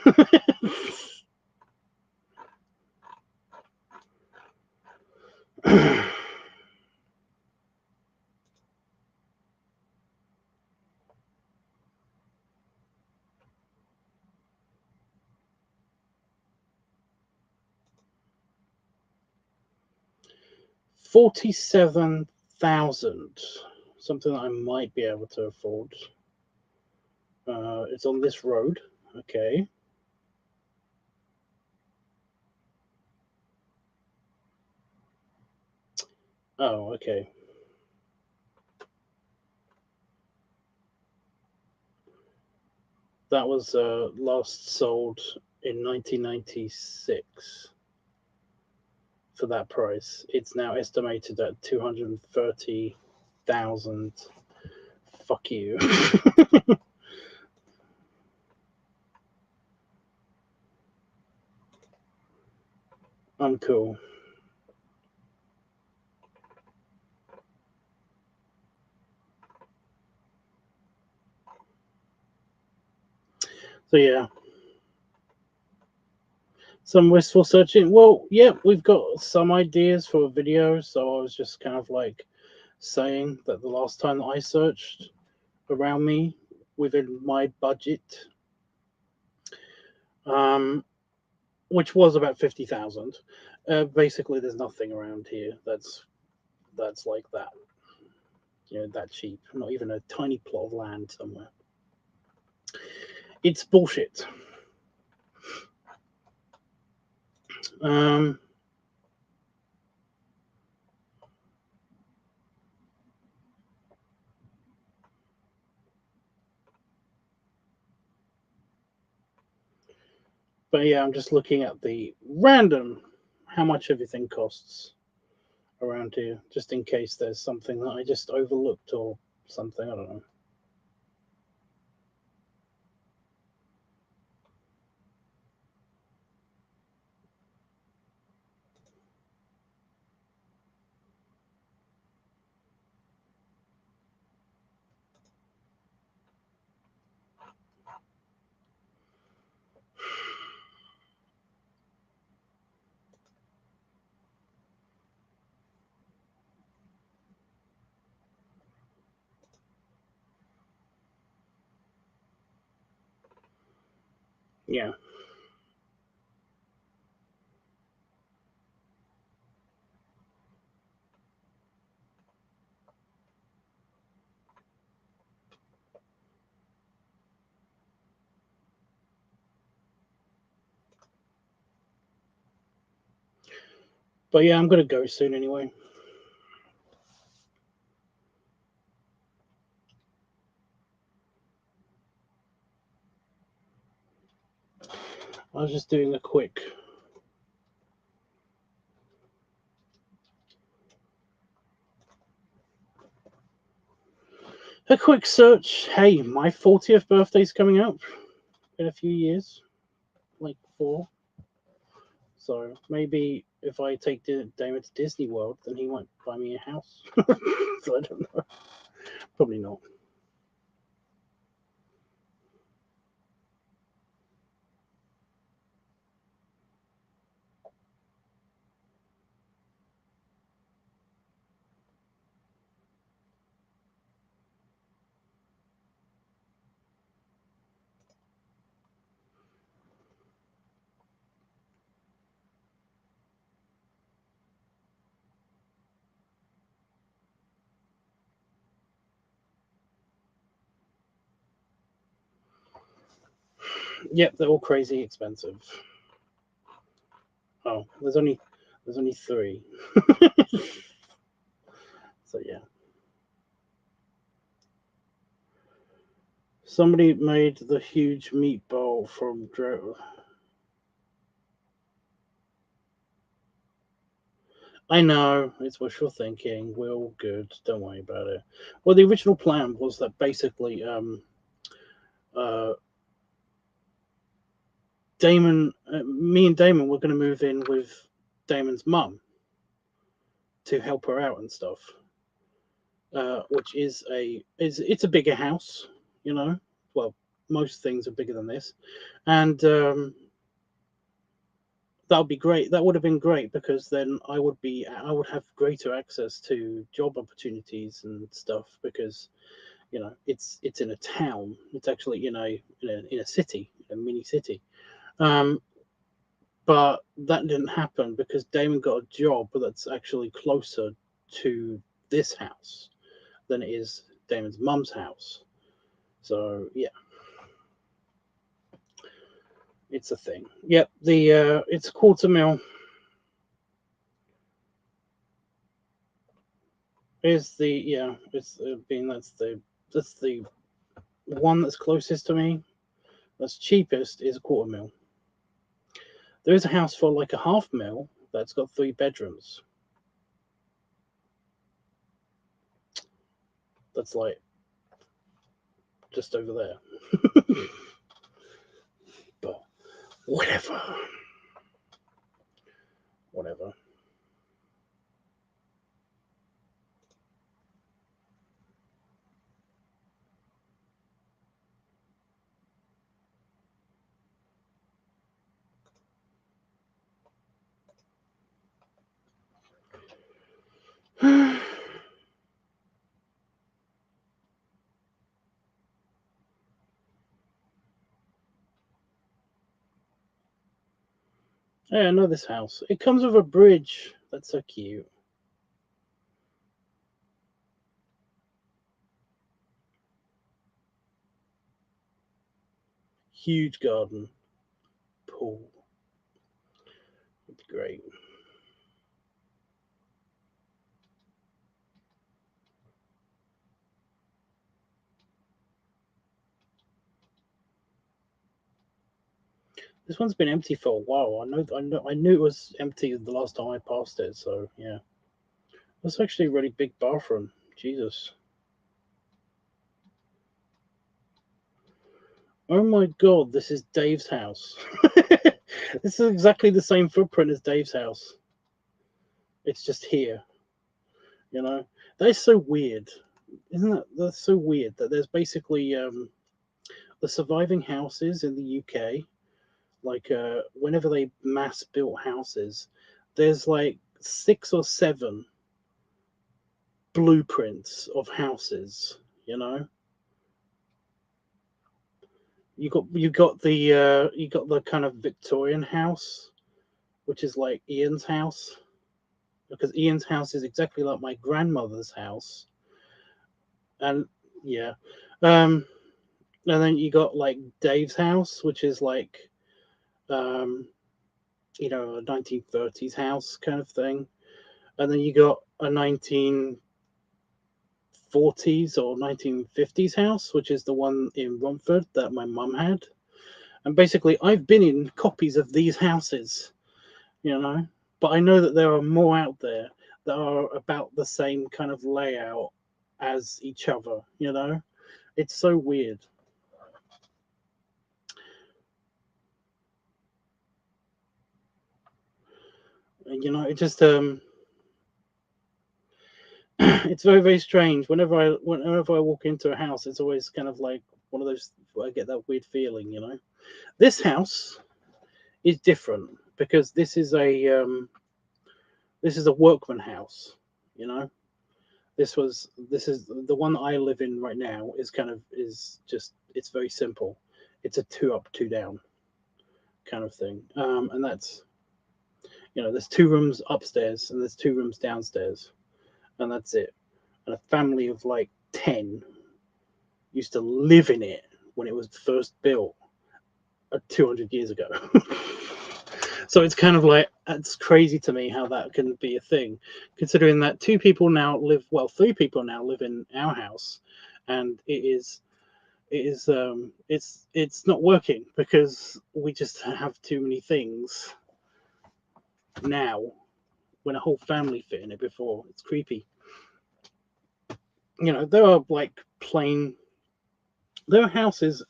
$47,000. Something that I might be able to afford. It's on this road. Okay. Oh, okay. That was last sold in 1996 for that price. It's now estimated at 230,000. Fuck you. I'm cool. So yeah, some wistful searching. Well, yeah, we've got some ideas for a video. So I was just kind of like saying that the last time that I searched around me within my budget, which was about 50,000. Basically, there's nothing around here that's like that. That cheap. Not even a tiny plot of land somewhere. It's bullshit. But yeah, I'm just looking at the random how much everything costs around here, just in case there's something that I just overlooked or something. I don't know. Yeah. But yeah, I'm gonna go soon anyway. I was just doing a quick search. Hey, my 40th birthday's coming up in a few years, like 4. So maybe if I take Damon to Disney World, then he might buy me a house. So I don't know. Probably not. Yep, they're all crazy expensive. Oh, there's only 3. So yeah. Somebody made the huge meatball from I know, it's wishful thinking. We're all good. Don't worry about it. Well, the original plan was that basically, uh, me and Damon were going to move in with Damon's mum to help her out and stuff. Which is it's a bigger house, you know. Well, most things are bigger than this, and that would be great. That would have been great because then I would have greater access to job opportunities and stuff because it's in a town. It's actually in a city, a mini city. Um, but that didn't happen because Damon got a job that's actually closer to this house than it is Damon's mum's house. So yeah, it's a thing. Yep, it's a quarter mil. Is the yeah? It's being that's the one that's closest to me. That's cheapest is a quarter mil. There is a house for like a half mil that's got 3 bedrooms. That's like just over there. But whatever. Whatever. Yeah, I know this house. It comes with a bridge. That's so cute. Huge garden. Pool. It's great. This one's been empty for a while. I knew it was empty the last time I passed it, so yeah. That's actually a really big bathroom. Jesus. Oh my god, this is Dave's house. This is exactly the same footprint as Dave's house. It's just here, you know. That is so weird. Isn't that that's so weird that there's basically the surviving houses in the UK, like whenever they mass built houses, there's like 6 or 7 blueprints of houses, you know. You got the kind of Victorian house, which is like Ian's house, because Ian's house is exactly like my grandmother's house, and yeah, um, and then you got like Dave's house, which is like um, a 1930s house kind of thing, and then you got a 1940s or 1950s house, which is the one in Romford that my mum had, and basically I've been in copies of these houses, you know. But I know that there are more out there that are about the same kind of layout as each other, you know? It's so weird. It just it's very, very strange. Whenever I walk into a house, it's always kind of like one of those I get that weird feeling, you know. This house is different because this is a workman house, you know. This is the one that I live in right now is just it's very simple. It's a 2 up, 2 down kind of thing. And that's there's 2 rooms upstairs and there's 2 rooms downstairs, and that's it. And a family of like 10 used to live in it when it was first built. 200 years ago. So it's kind of like, it's crazy to me how that can be a thing, considering that three people now live in our house, and it's not working because we just have too many things now when a whole family fit in it before. It's creepy. There are there are houses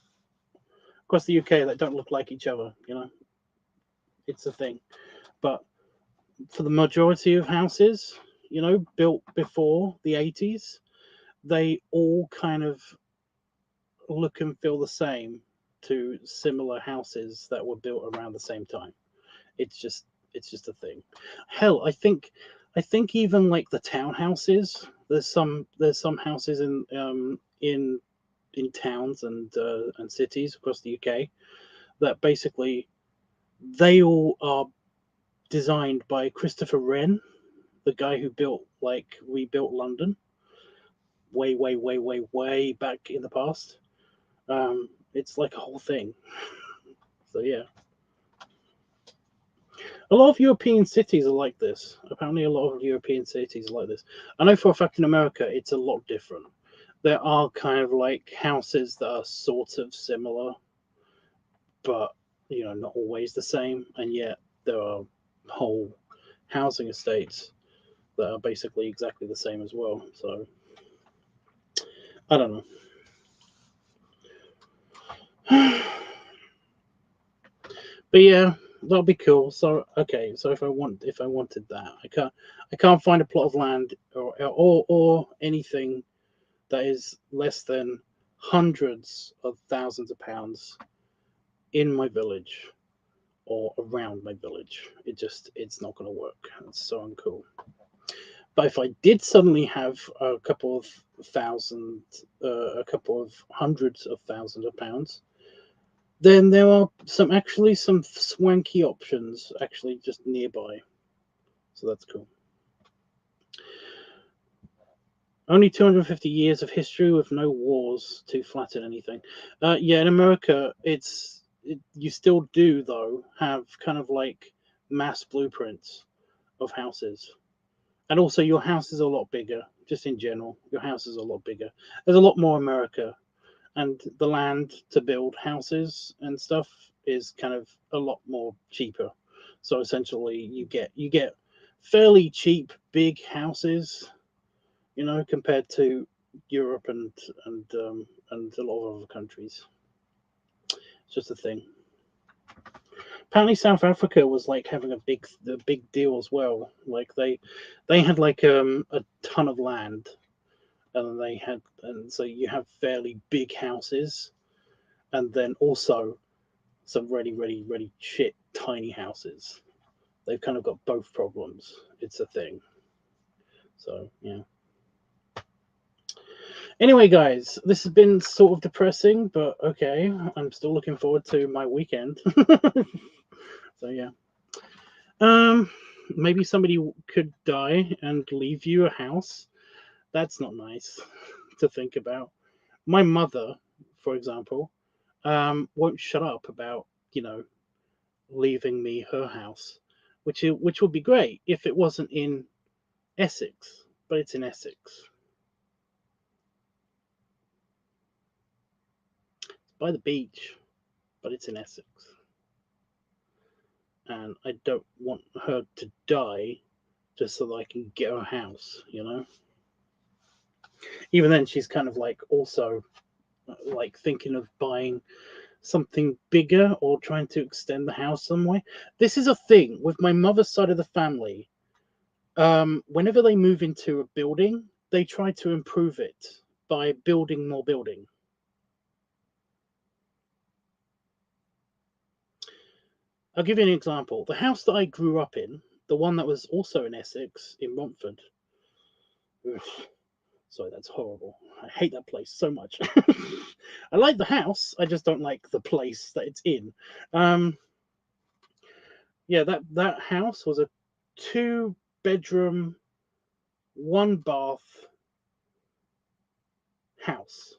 across the UK that don't look like each other. It's a thing. But for the majority of houses, built before the 80s, they all kind of look and feel the same to similar houses that were built around the same time. It's just a thing. Hell, I think even like the townhouses. There's some houses in towns and cities across the UK that basically they all are designed by Christopher Wren, the guy who rebuilt London way back in the past. It's like a whole thing. So yeah. A lot of European cities are like this. Apparently, a lot of European cities are like this. I know for a fact in America, it's a lot different. There are kind of like houses that are sort of similar, but not always the same. And yet, there are whole housing estates that are basically exactly the same as well. So, I don't know. But yeah, that'll be cool. So okay, so if I wanted that, I can't find a plot of land or anything that is less than hundreds of thousands of pounds in my village or around my village. It's not going to work. It's so uncool. But if I did suddenly have a couple of hundreds of thousands of pounds, then there are some swanky options actually just nearby. So that's cool. Only 250 years of history with no wars to flatten anything. Yeah, in America, you still do, though, have kind of like mass blueprints of houses. And also, your house is a lot bigger, just in general. Your house is a lot bigger. There's a lot more America. And the land to build houses and stuff is kind of a lot more cheaper. So essentially, you get fairly cheap big houses, compared to Europe and a lot of other countries. It's just a thing. Apparently, South Africa was like having a big deal as well. Like they had like a ton of land, and so you have fairly big houses, and then also some really shit tiny houses. They've kind of got both problems. It's a thing. So yeah. Anyway, guys, this has been sort of depressing, but okay. I'm still looking forward to my weekend. So yeah. Maybe somebody could die and leave you a house. That's not nice to think about. My mother, for example, won't shut up about leaving me her house, which would be great if it wasn't in Essex, but it's in Essex. It's by the beach, but it's in Essex. And I don't want her to die just so that I can get her house, Even then, she's kind of like also like thinking of buying something bigger or trying to extend the house some way. This is a thing with my mother's side of the family. Whenever they move into a building, they try to improve it by building more building. I'll give you an example. The house that I grew up in, the one that was also in Essex, in Romford. Sorry, that's horrible. I hate that place so much. I like the house, I just don't like the place that it's in. Yeah, that house was a 2-bedroom, 1-bath house,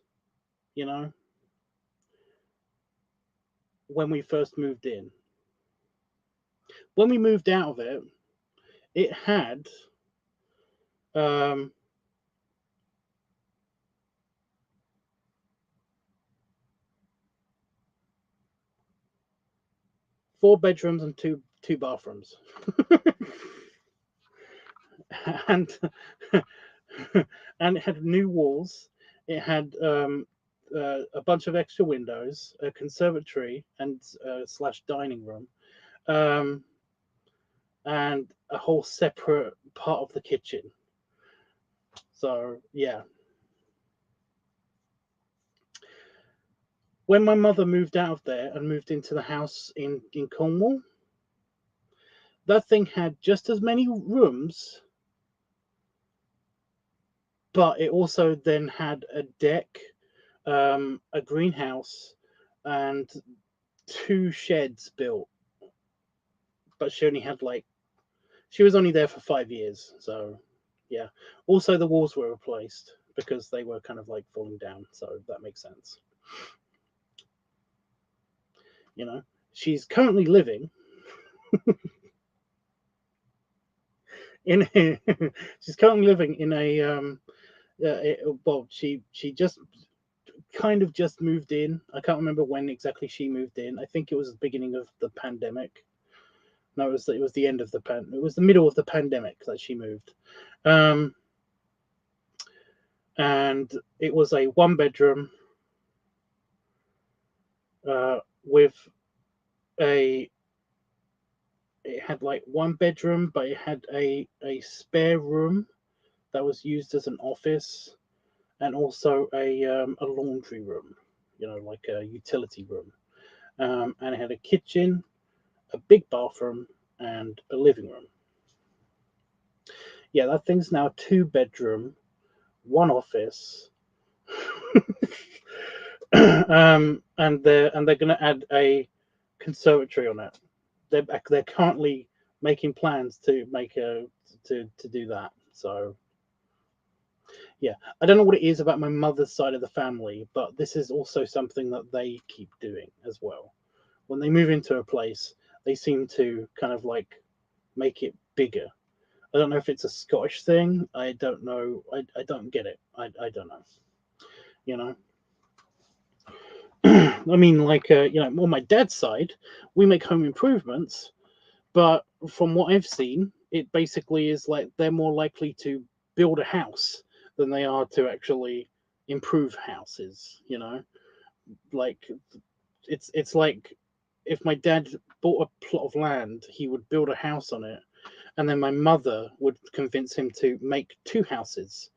when we first moved in. When we moved out of it, it had um, 4 bedrooms and two bathrooms, and and it had new walls. It had a bunch of extra windows, a conservatory, and slash dining room, um, and a whole separate part of the kitchen. So yeah, when my mother moved out of there and moved into the house in Cornwall, that thing had just as many rooms, but it also then had a deck, a greenhouse, and 2 sheds built. But she was only there for 5 years, so yeah. Also, the walls were replaced because they were kind of like falling down, so that makes sense. You know, she's currently living in a, she's currently living in a well, she just kind of just moved in. I can't remember when exactly she moved in. I think it was the beginning of the pandemic. No, it was the end of it was the middle of the pandemic that she moved. And it was a 1 bedroom with a it had like 1 bedroom, but it had a spare room that was used as an office, and also a laundry room, like a utility room. And it had a kitchen, a big bathroom, and a living room. Yeah, that thing's now 2 bedroom, 1 office. And they're going to add a conservatory on it. They're currently making plans to do that. So yeah, I don't know what it is about my mother's side of the family, but this is also something that they keep doing as well. When they move into a place, they seem to kind of like make it bigger. I don't know if it's a Scottish thing. I don't know. I don't get it. I don't know. You know. I mean, like, on my dad's side, we make home improvements, but from what I've seen, it basically is like they're more likely to build a house than they are to actually improve houses. Like it's like if my dad bought a plot of land, he would build a house on it, and then my mother would convince him to make 2 houses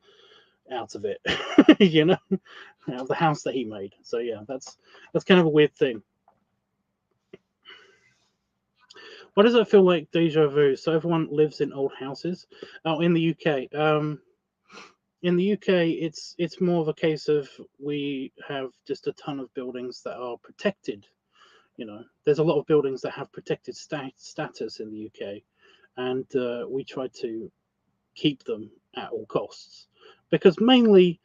out of it, out of the house that he made. So yeah, that's kind of a weird thing. Why does it feel like deja vu? So everyone lives in old houses. Oh, in the UK. In the UK, it's more of a case of we have just a ton of buildings that are protected. There's a lot of buildings that have protected status in the UK, and we try to keep them at all costs because mainly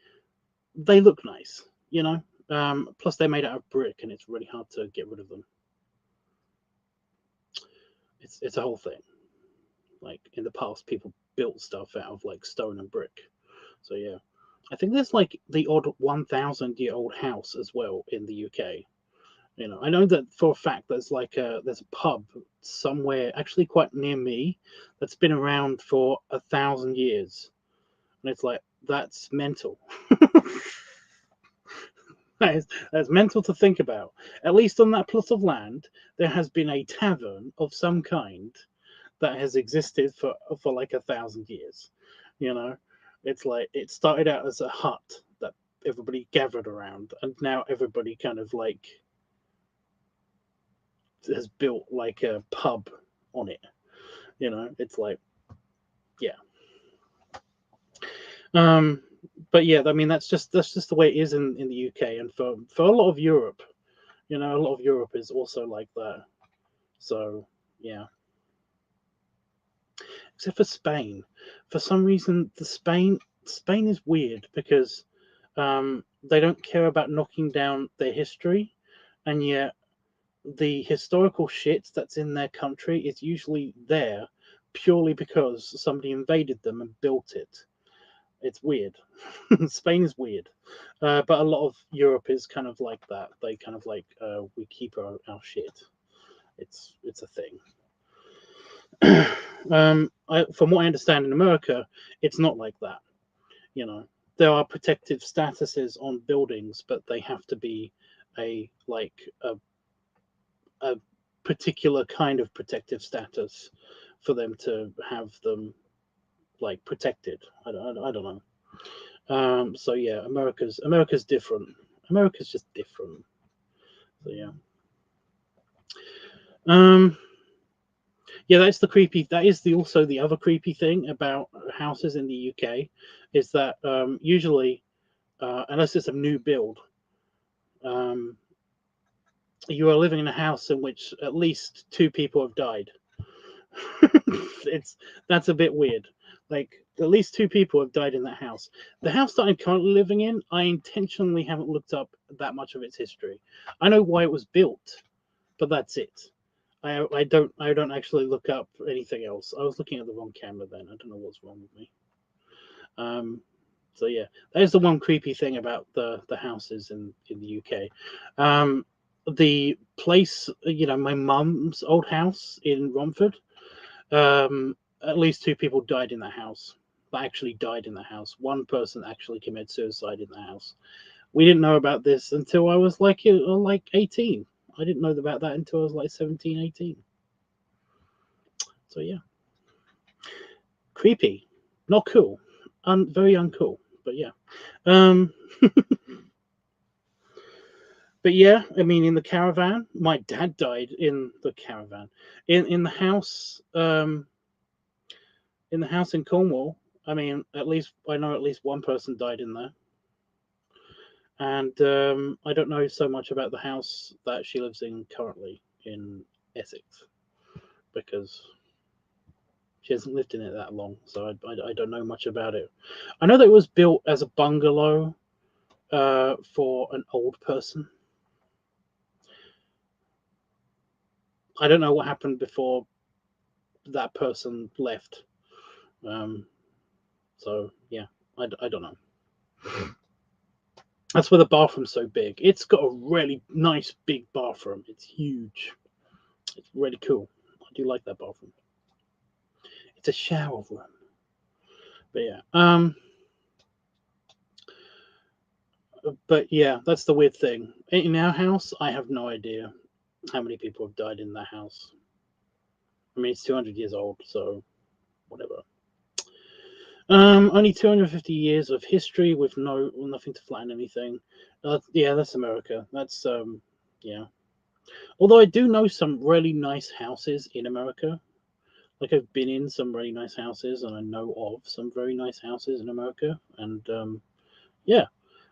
they look nice. Plus they're made out of brick, and it's really hard to get rid of them. It's a whole thing. Like in the past, people built stuff out of like stone and brick. So yeah, I think there's like the odd 1,000-year-old house as well in the UK. I know that for a fact there's a pub somewhere actually quite near me that's been around for 1,000 years, and it's like that's mental. That's mental to think about. At least on that plot of land, there has been a tavern of some kind that has existed for like 1,000 years. It's like it started out as a hut that everybody gathered around, and now everybody kind of like has built like a pub on it. It's like, yeah. But yeah, I mean that's just the way it is in the UK, and for a lot of Europe. A lot of Europe is also like that. So yeah. Except for Spain. For some reason, Spain is weird because they don't care about knocking down their history, and yet the historical shit that's in their country is usually there purely because somebody invaded them and built it. It's weird. Spain is weird, but a lot of Europe is kind of like that. They kind of like we keep our shit. It's a thing. From what I understand in America, it's not like that. You know, there are protective statuses on buildings, but they have to be a particular kind of protective status for them to have them like protected. I don't know. So yeah, America's different. America's just different. So yeah. Yeah, that's the creepy. That is also the other creepy thing about houses in the UK, is that usually, unless it's a new build, um, you are living in a house in which at least two people have died. That's a bit weird. Like at least two people have died in that house. The house that I'm currently living in, I intentionally haven't looked up that much of its history. I know why it was built, but that's it. I don't actually look up anything else. I was looking at the wrong camera then. I don't know what's wrong with me. So yeah, that is the one creepy thing about the houses in the UK. The place, my mum's old house in Romford. At least two people died in that house. That actually died in the house. One person actually committed suicide in the house. We didn't know about this until I was like 18. I didn't know about that until I was like 17, 18. So yeah, creepy, not cool, very uncool. But yeah, um, but yeah, I mean, in the caravan, my dad died in the caravan, in the house, in the house in Cornwall. I mean, at least I know at least one person died in there, and I don't know so much about the house that she lives in currently in Essex because she hasn't lived in it that long, so I don't know much about it. I know that it was built as a bungalow for an old person. I don't know what happened before that person left. So yeah, I don't know. That's why the bathroom's so big. It's got a really nice big bathroom. It's huge. It's really cool. I do like that bathroom. It's a shower room. But yeah. But yeah, that's the weird thing. In our house, I have no idea how many people have died in that house. I mean, it's 200 years old, so whatever. Only 250 years of history with nothing to flatten anything. Yeah, that's America. That's yeah. Although I do know some really nice houses in America. Like I've been in some really nice houses, and I know of some very nice houses in America, and yeah,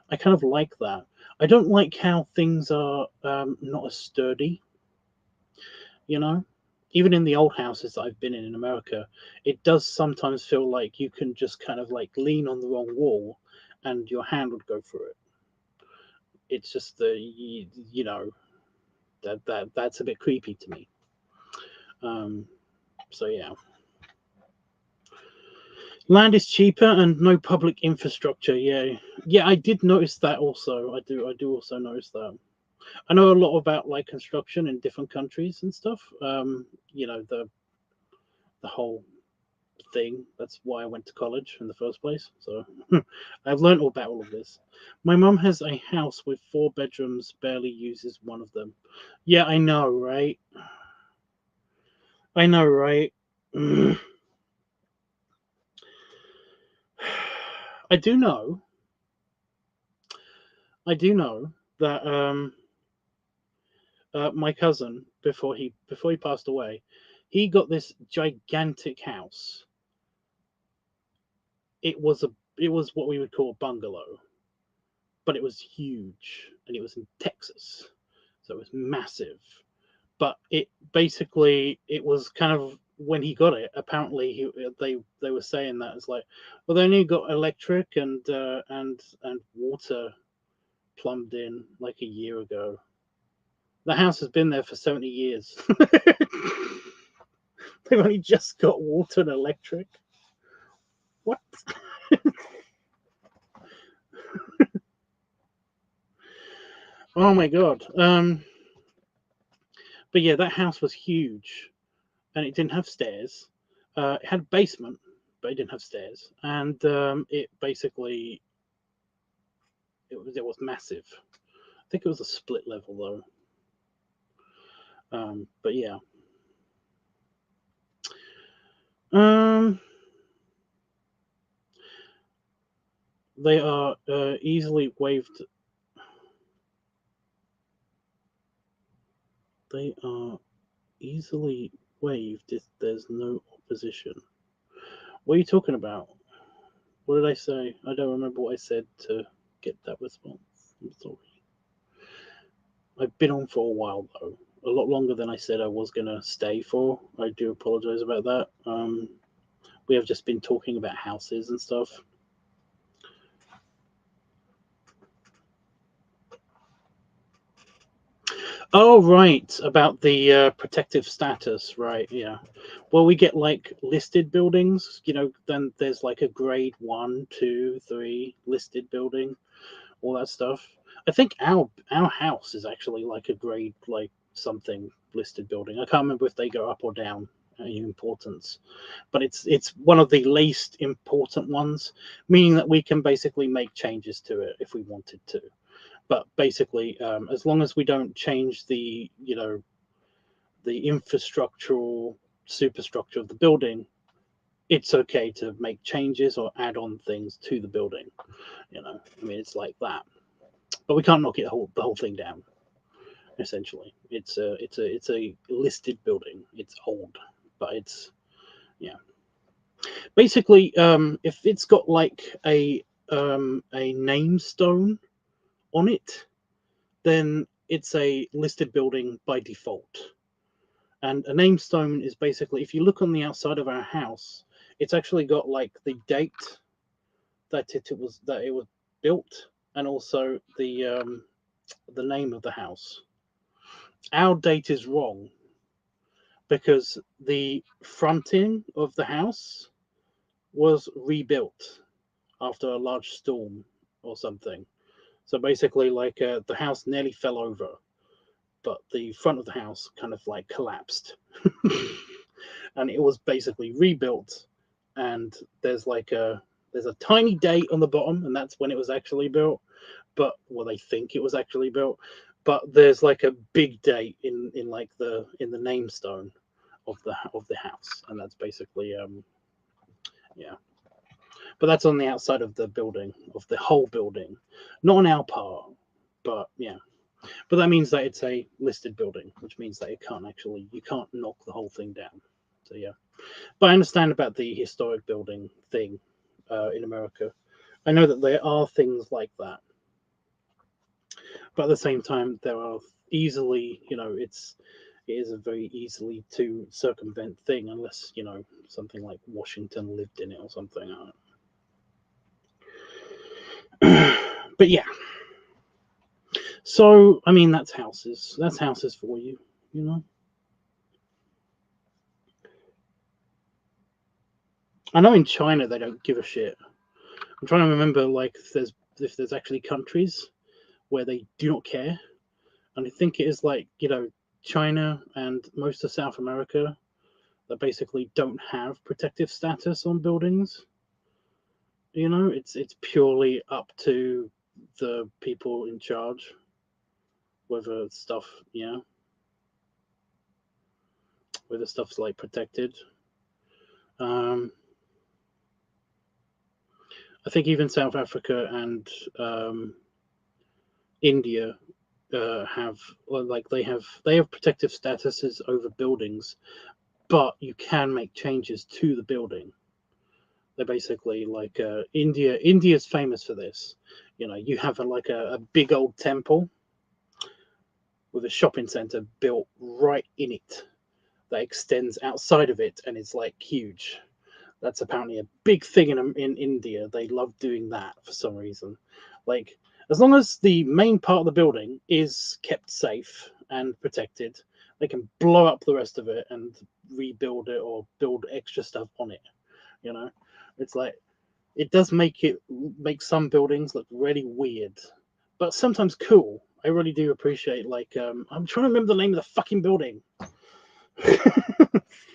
I kind of like that. I don't like how things are not as sturdy. You know, even in the old houses that I've been in America, it does sometimes feel like you can just kind of like lean on the wrong wall, and your hand would go through it. It's just that's a bit creepy to me. Um, so yeah. Land is cheaper and no public infrastructure. Yeah, yeah, I did notice that also. I do also notice that. I know a lot about like construction in different countries and stuff. The whole thing. That's why I went to college in the first place. So I've learned all about all of this. My mum has a house with 4 bedrooms, barely uses one of them. Yeah, I know, right? I know, right? I do know. I do know that my cousin before he passed away, he got this gigantic house. It was what we would call a bungalow, but it was huge and it was in Texas, so it was massive. But it was kind of when he got it. Apparently, they were saying that it's like, well, they only got electric and water plumbed in like a year ago. The house has been there for 70 years. They've only just got water and electric. What? Oh my god. But yeah, that house was huge, and it didn't have stairs. It had a basement, but it didn't have stairs, and it basically it was massive. I think it was a split level though. But yeah. They are easily waved. They are easily waived if there's no opposition. What are you talking about? What did I say? I don't remember what I said to get that response. I'm sorry. I've been on for a while though, a lot longer than I said I was gonna stay for. I do apologize about that. We have just been talking about houses and stuff. Oh, right, about the protective status, right? Yeah. Well, we get like listed buildings, then there's like a grade 1, 2, 3 listed building, all that stuff. I think our house is actually like a grade like something listed building. I can't remember if they go up or down in importance, but it's one of the least important ones, meaning that we can basically make changes to it if we wanted to. But basically, as long as we don't change the the infrastructural superstructure of the building, it's okay to make changes or add on things to the building. I mean, it's like that. But we can't knock the whole thing down. Essentially, it's a listed building. It's old, but it's yeah. Basically, if it's got like a name stone on it, then it's a listed building by default. And a name stone is basically, if you look on the outside of our house, it's actually got like the date that it was built, and also the name of the house. Our date is wrong because the fronting of the house was rebuilt after a large storm or something. So basically, like the house nearly fell over, but the front of the house kind of like collapsed, and it was basically rebuilt. And there's a tiny date on the bottom, and that's when it was actually built. But well, they think it was actually built, but there's like a big date in the name stone of the house, and that's basically yeah. But that's on the outside of the building, of the whole building, not on our part. But yeah, but that means that it's a listed building, which means that you can't knock the whole thing down. So yeah, but I understand about the historic building thing in America. I know that there are things like that, but at the same time, there are easily, it is a very easily to circumvent thing, unless something like Washington lived in it or something. But yeah, so I mean that's houses. That's houses for you, you know. I know in China they don't give a shit. I'm trying to remember like if there's actually countries where they do not care, and I think it is like China and most of South America that basically don't have protective status on buildings. It's purely up to the people in charge whether whether stuff's like protected. Um, I think even South Africa and India have they have protective statuses over buildings, but you can make changes to the building. They're basically like India. India's famous for this. You have a big old temple with a shopping center built right in it that extends outside of it and is like huge. That's apparently a big thing in India. They love doing that for some reason. Like as long as the main part of the building is kept safe and protected, they can blow up the rest of it and rebuild it or build extra stuff on it. You know, it's like it does make some buildings look really weird, but sometimes cool. I really do appreciate I'm trying to remember the name of the fucking building.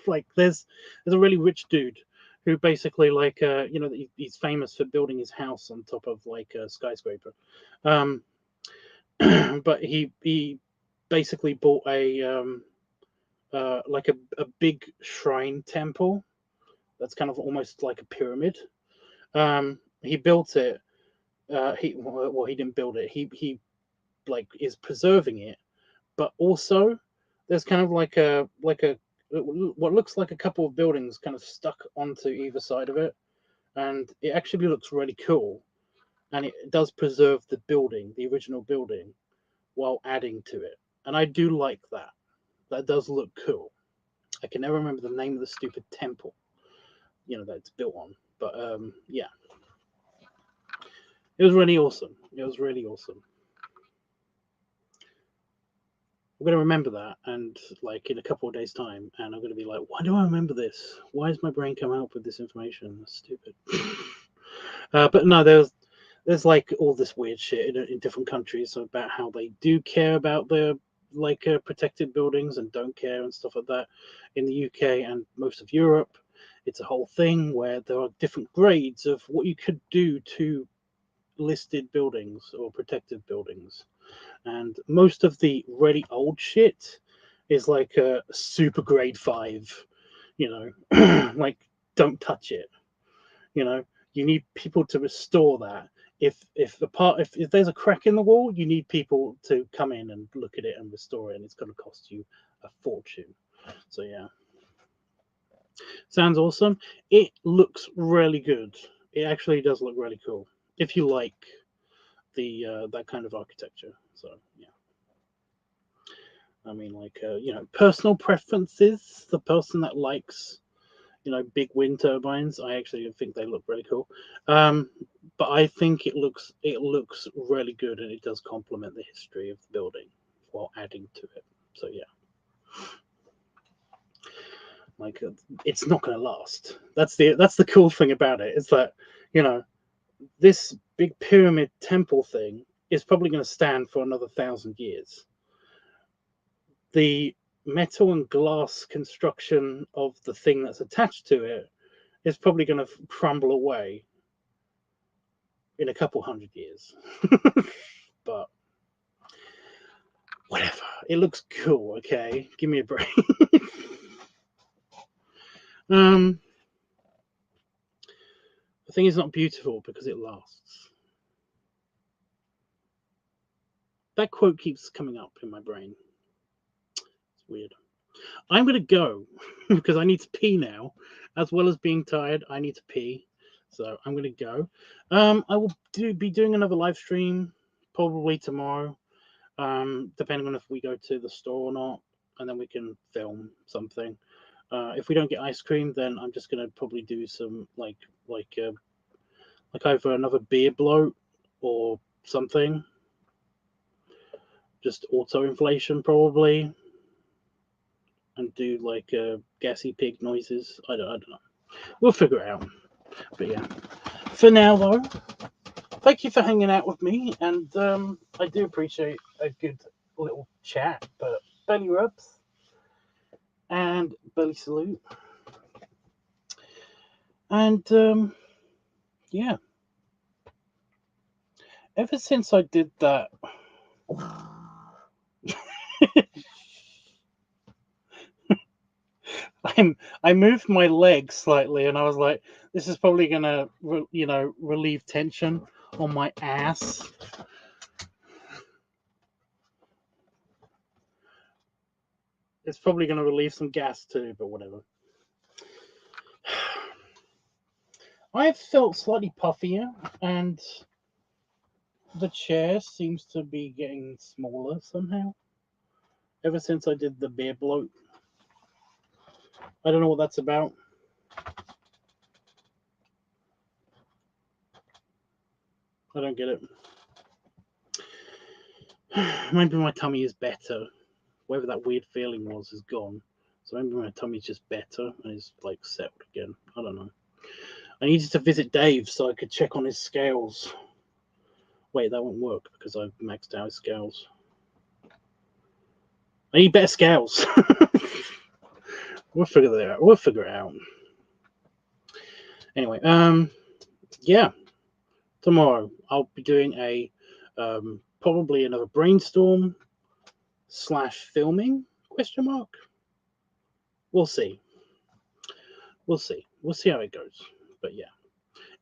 Like there's a really rich dude who basically he's famous for building his house on top of like a skyscraper. But he basically bought a big shrine temple that's kind of almost like a pyramid. He built it. He didn't build it. He like is preserving it, but also there's kind of like a what looks like a couple of buildings kind of stuck onto either side of it, and it actually looks really cool, and it does preserve the original building, while adding to it, and I do like that. That does look cool. I can never remember the name of the stupid temple, that it's built on, but yeah, it was really awesome. It was really awesome. I'm going to remember that, and like in a couple of days' time, and I'm going to be like, why do I remember this? Why is my brain coming up with this information? That's stupid. But no, there's like all this weird shit in different countries about how they do care about their protected buildings and don't care and stuff like that. In the UK and most of Europe, it's a whole thing where there are different grades of what you could do to listed buildings or protected buildings. And most of the really old shit is like a super grade 5, like don't touch it. You need people to restore that. If there's a crack in the wall, you need people to come in and look at it and restore it, and it's going to cost you a fortune. So yeah, sounds awesome. It looks really good. It actually does look really cool if you like the that kind of architecture. So yeah, I mean, personal preferences. The person that likes, big wind turbines, I actually think they look really cool. But I think it looks really good, and it does complement the history of the building while adding to it. So yeah, it's not going to last. That's the cool thing about it, is that this big pyramid temple thing is probably going to stand for another 1,000 years. The metal and glass construction of the thing that's attached to it is probably going to crumble away in a couple 100 years. But whatever, it looks cool. Okay, give me a break. The thing is not beautiful because it lasts. That quote keeps coming up in my brain. It's weird. I'm going to go because I need to pee now. As well as being tired, I need to pee. So I'm going to go. I will be doing another live stream probably tomorrow, depending on if we go to the store or not, and then we can film something. If we don't get ice cream, then I'm just going to probably do some like either another beer bloat or something. Just auto inflation probably. And do like gassy pig noises. I don't know. We'll figure it out. But yeah, for now though, thank you for hanging out with me, and I do appreciate a good little chat. But belly rubs and belly salute, and yeah. Ever since I did that. I moved my leg slightly, and I was like, "This is probably gonna, relieve tension on my ass." It's probably gonna relieve some gas too, but whatever. I have felt slightly puffier, and the chair seems to be getting smaller somehow. Ever since I did the beer bloat, I don't know what that's about. I don't get it. Maybe my tummy is better. whatever that weird feeling was is gone. So maybe my tummy's just better and it's like settled again. I don't know. I needed to visit Dave so I could check on his scales. Wait, that won't work because I've maxed out his scales. I need better scales. We'll figure that out. We'll figure it out. Anyway, yeah. Tomorrow I'll be doing a probably another brainstorm / filming ? We'll see. We'll see. We'll see how it goes. But yeah,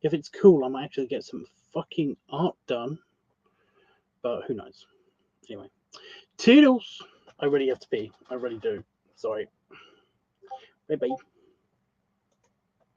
if it's cool, I might actually get some fucking art done. But who knows? Anyway, toodles. I really have to pee. I really do. Sorry. Bye bye.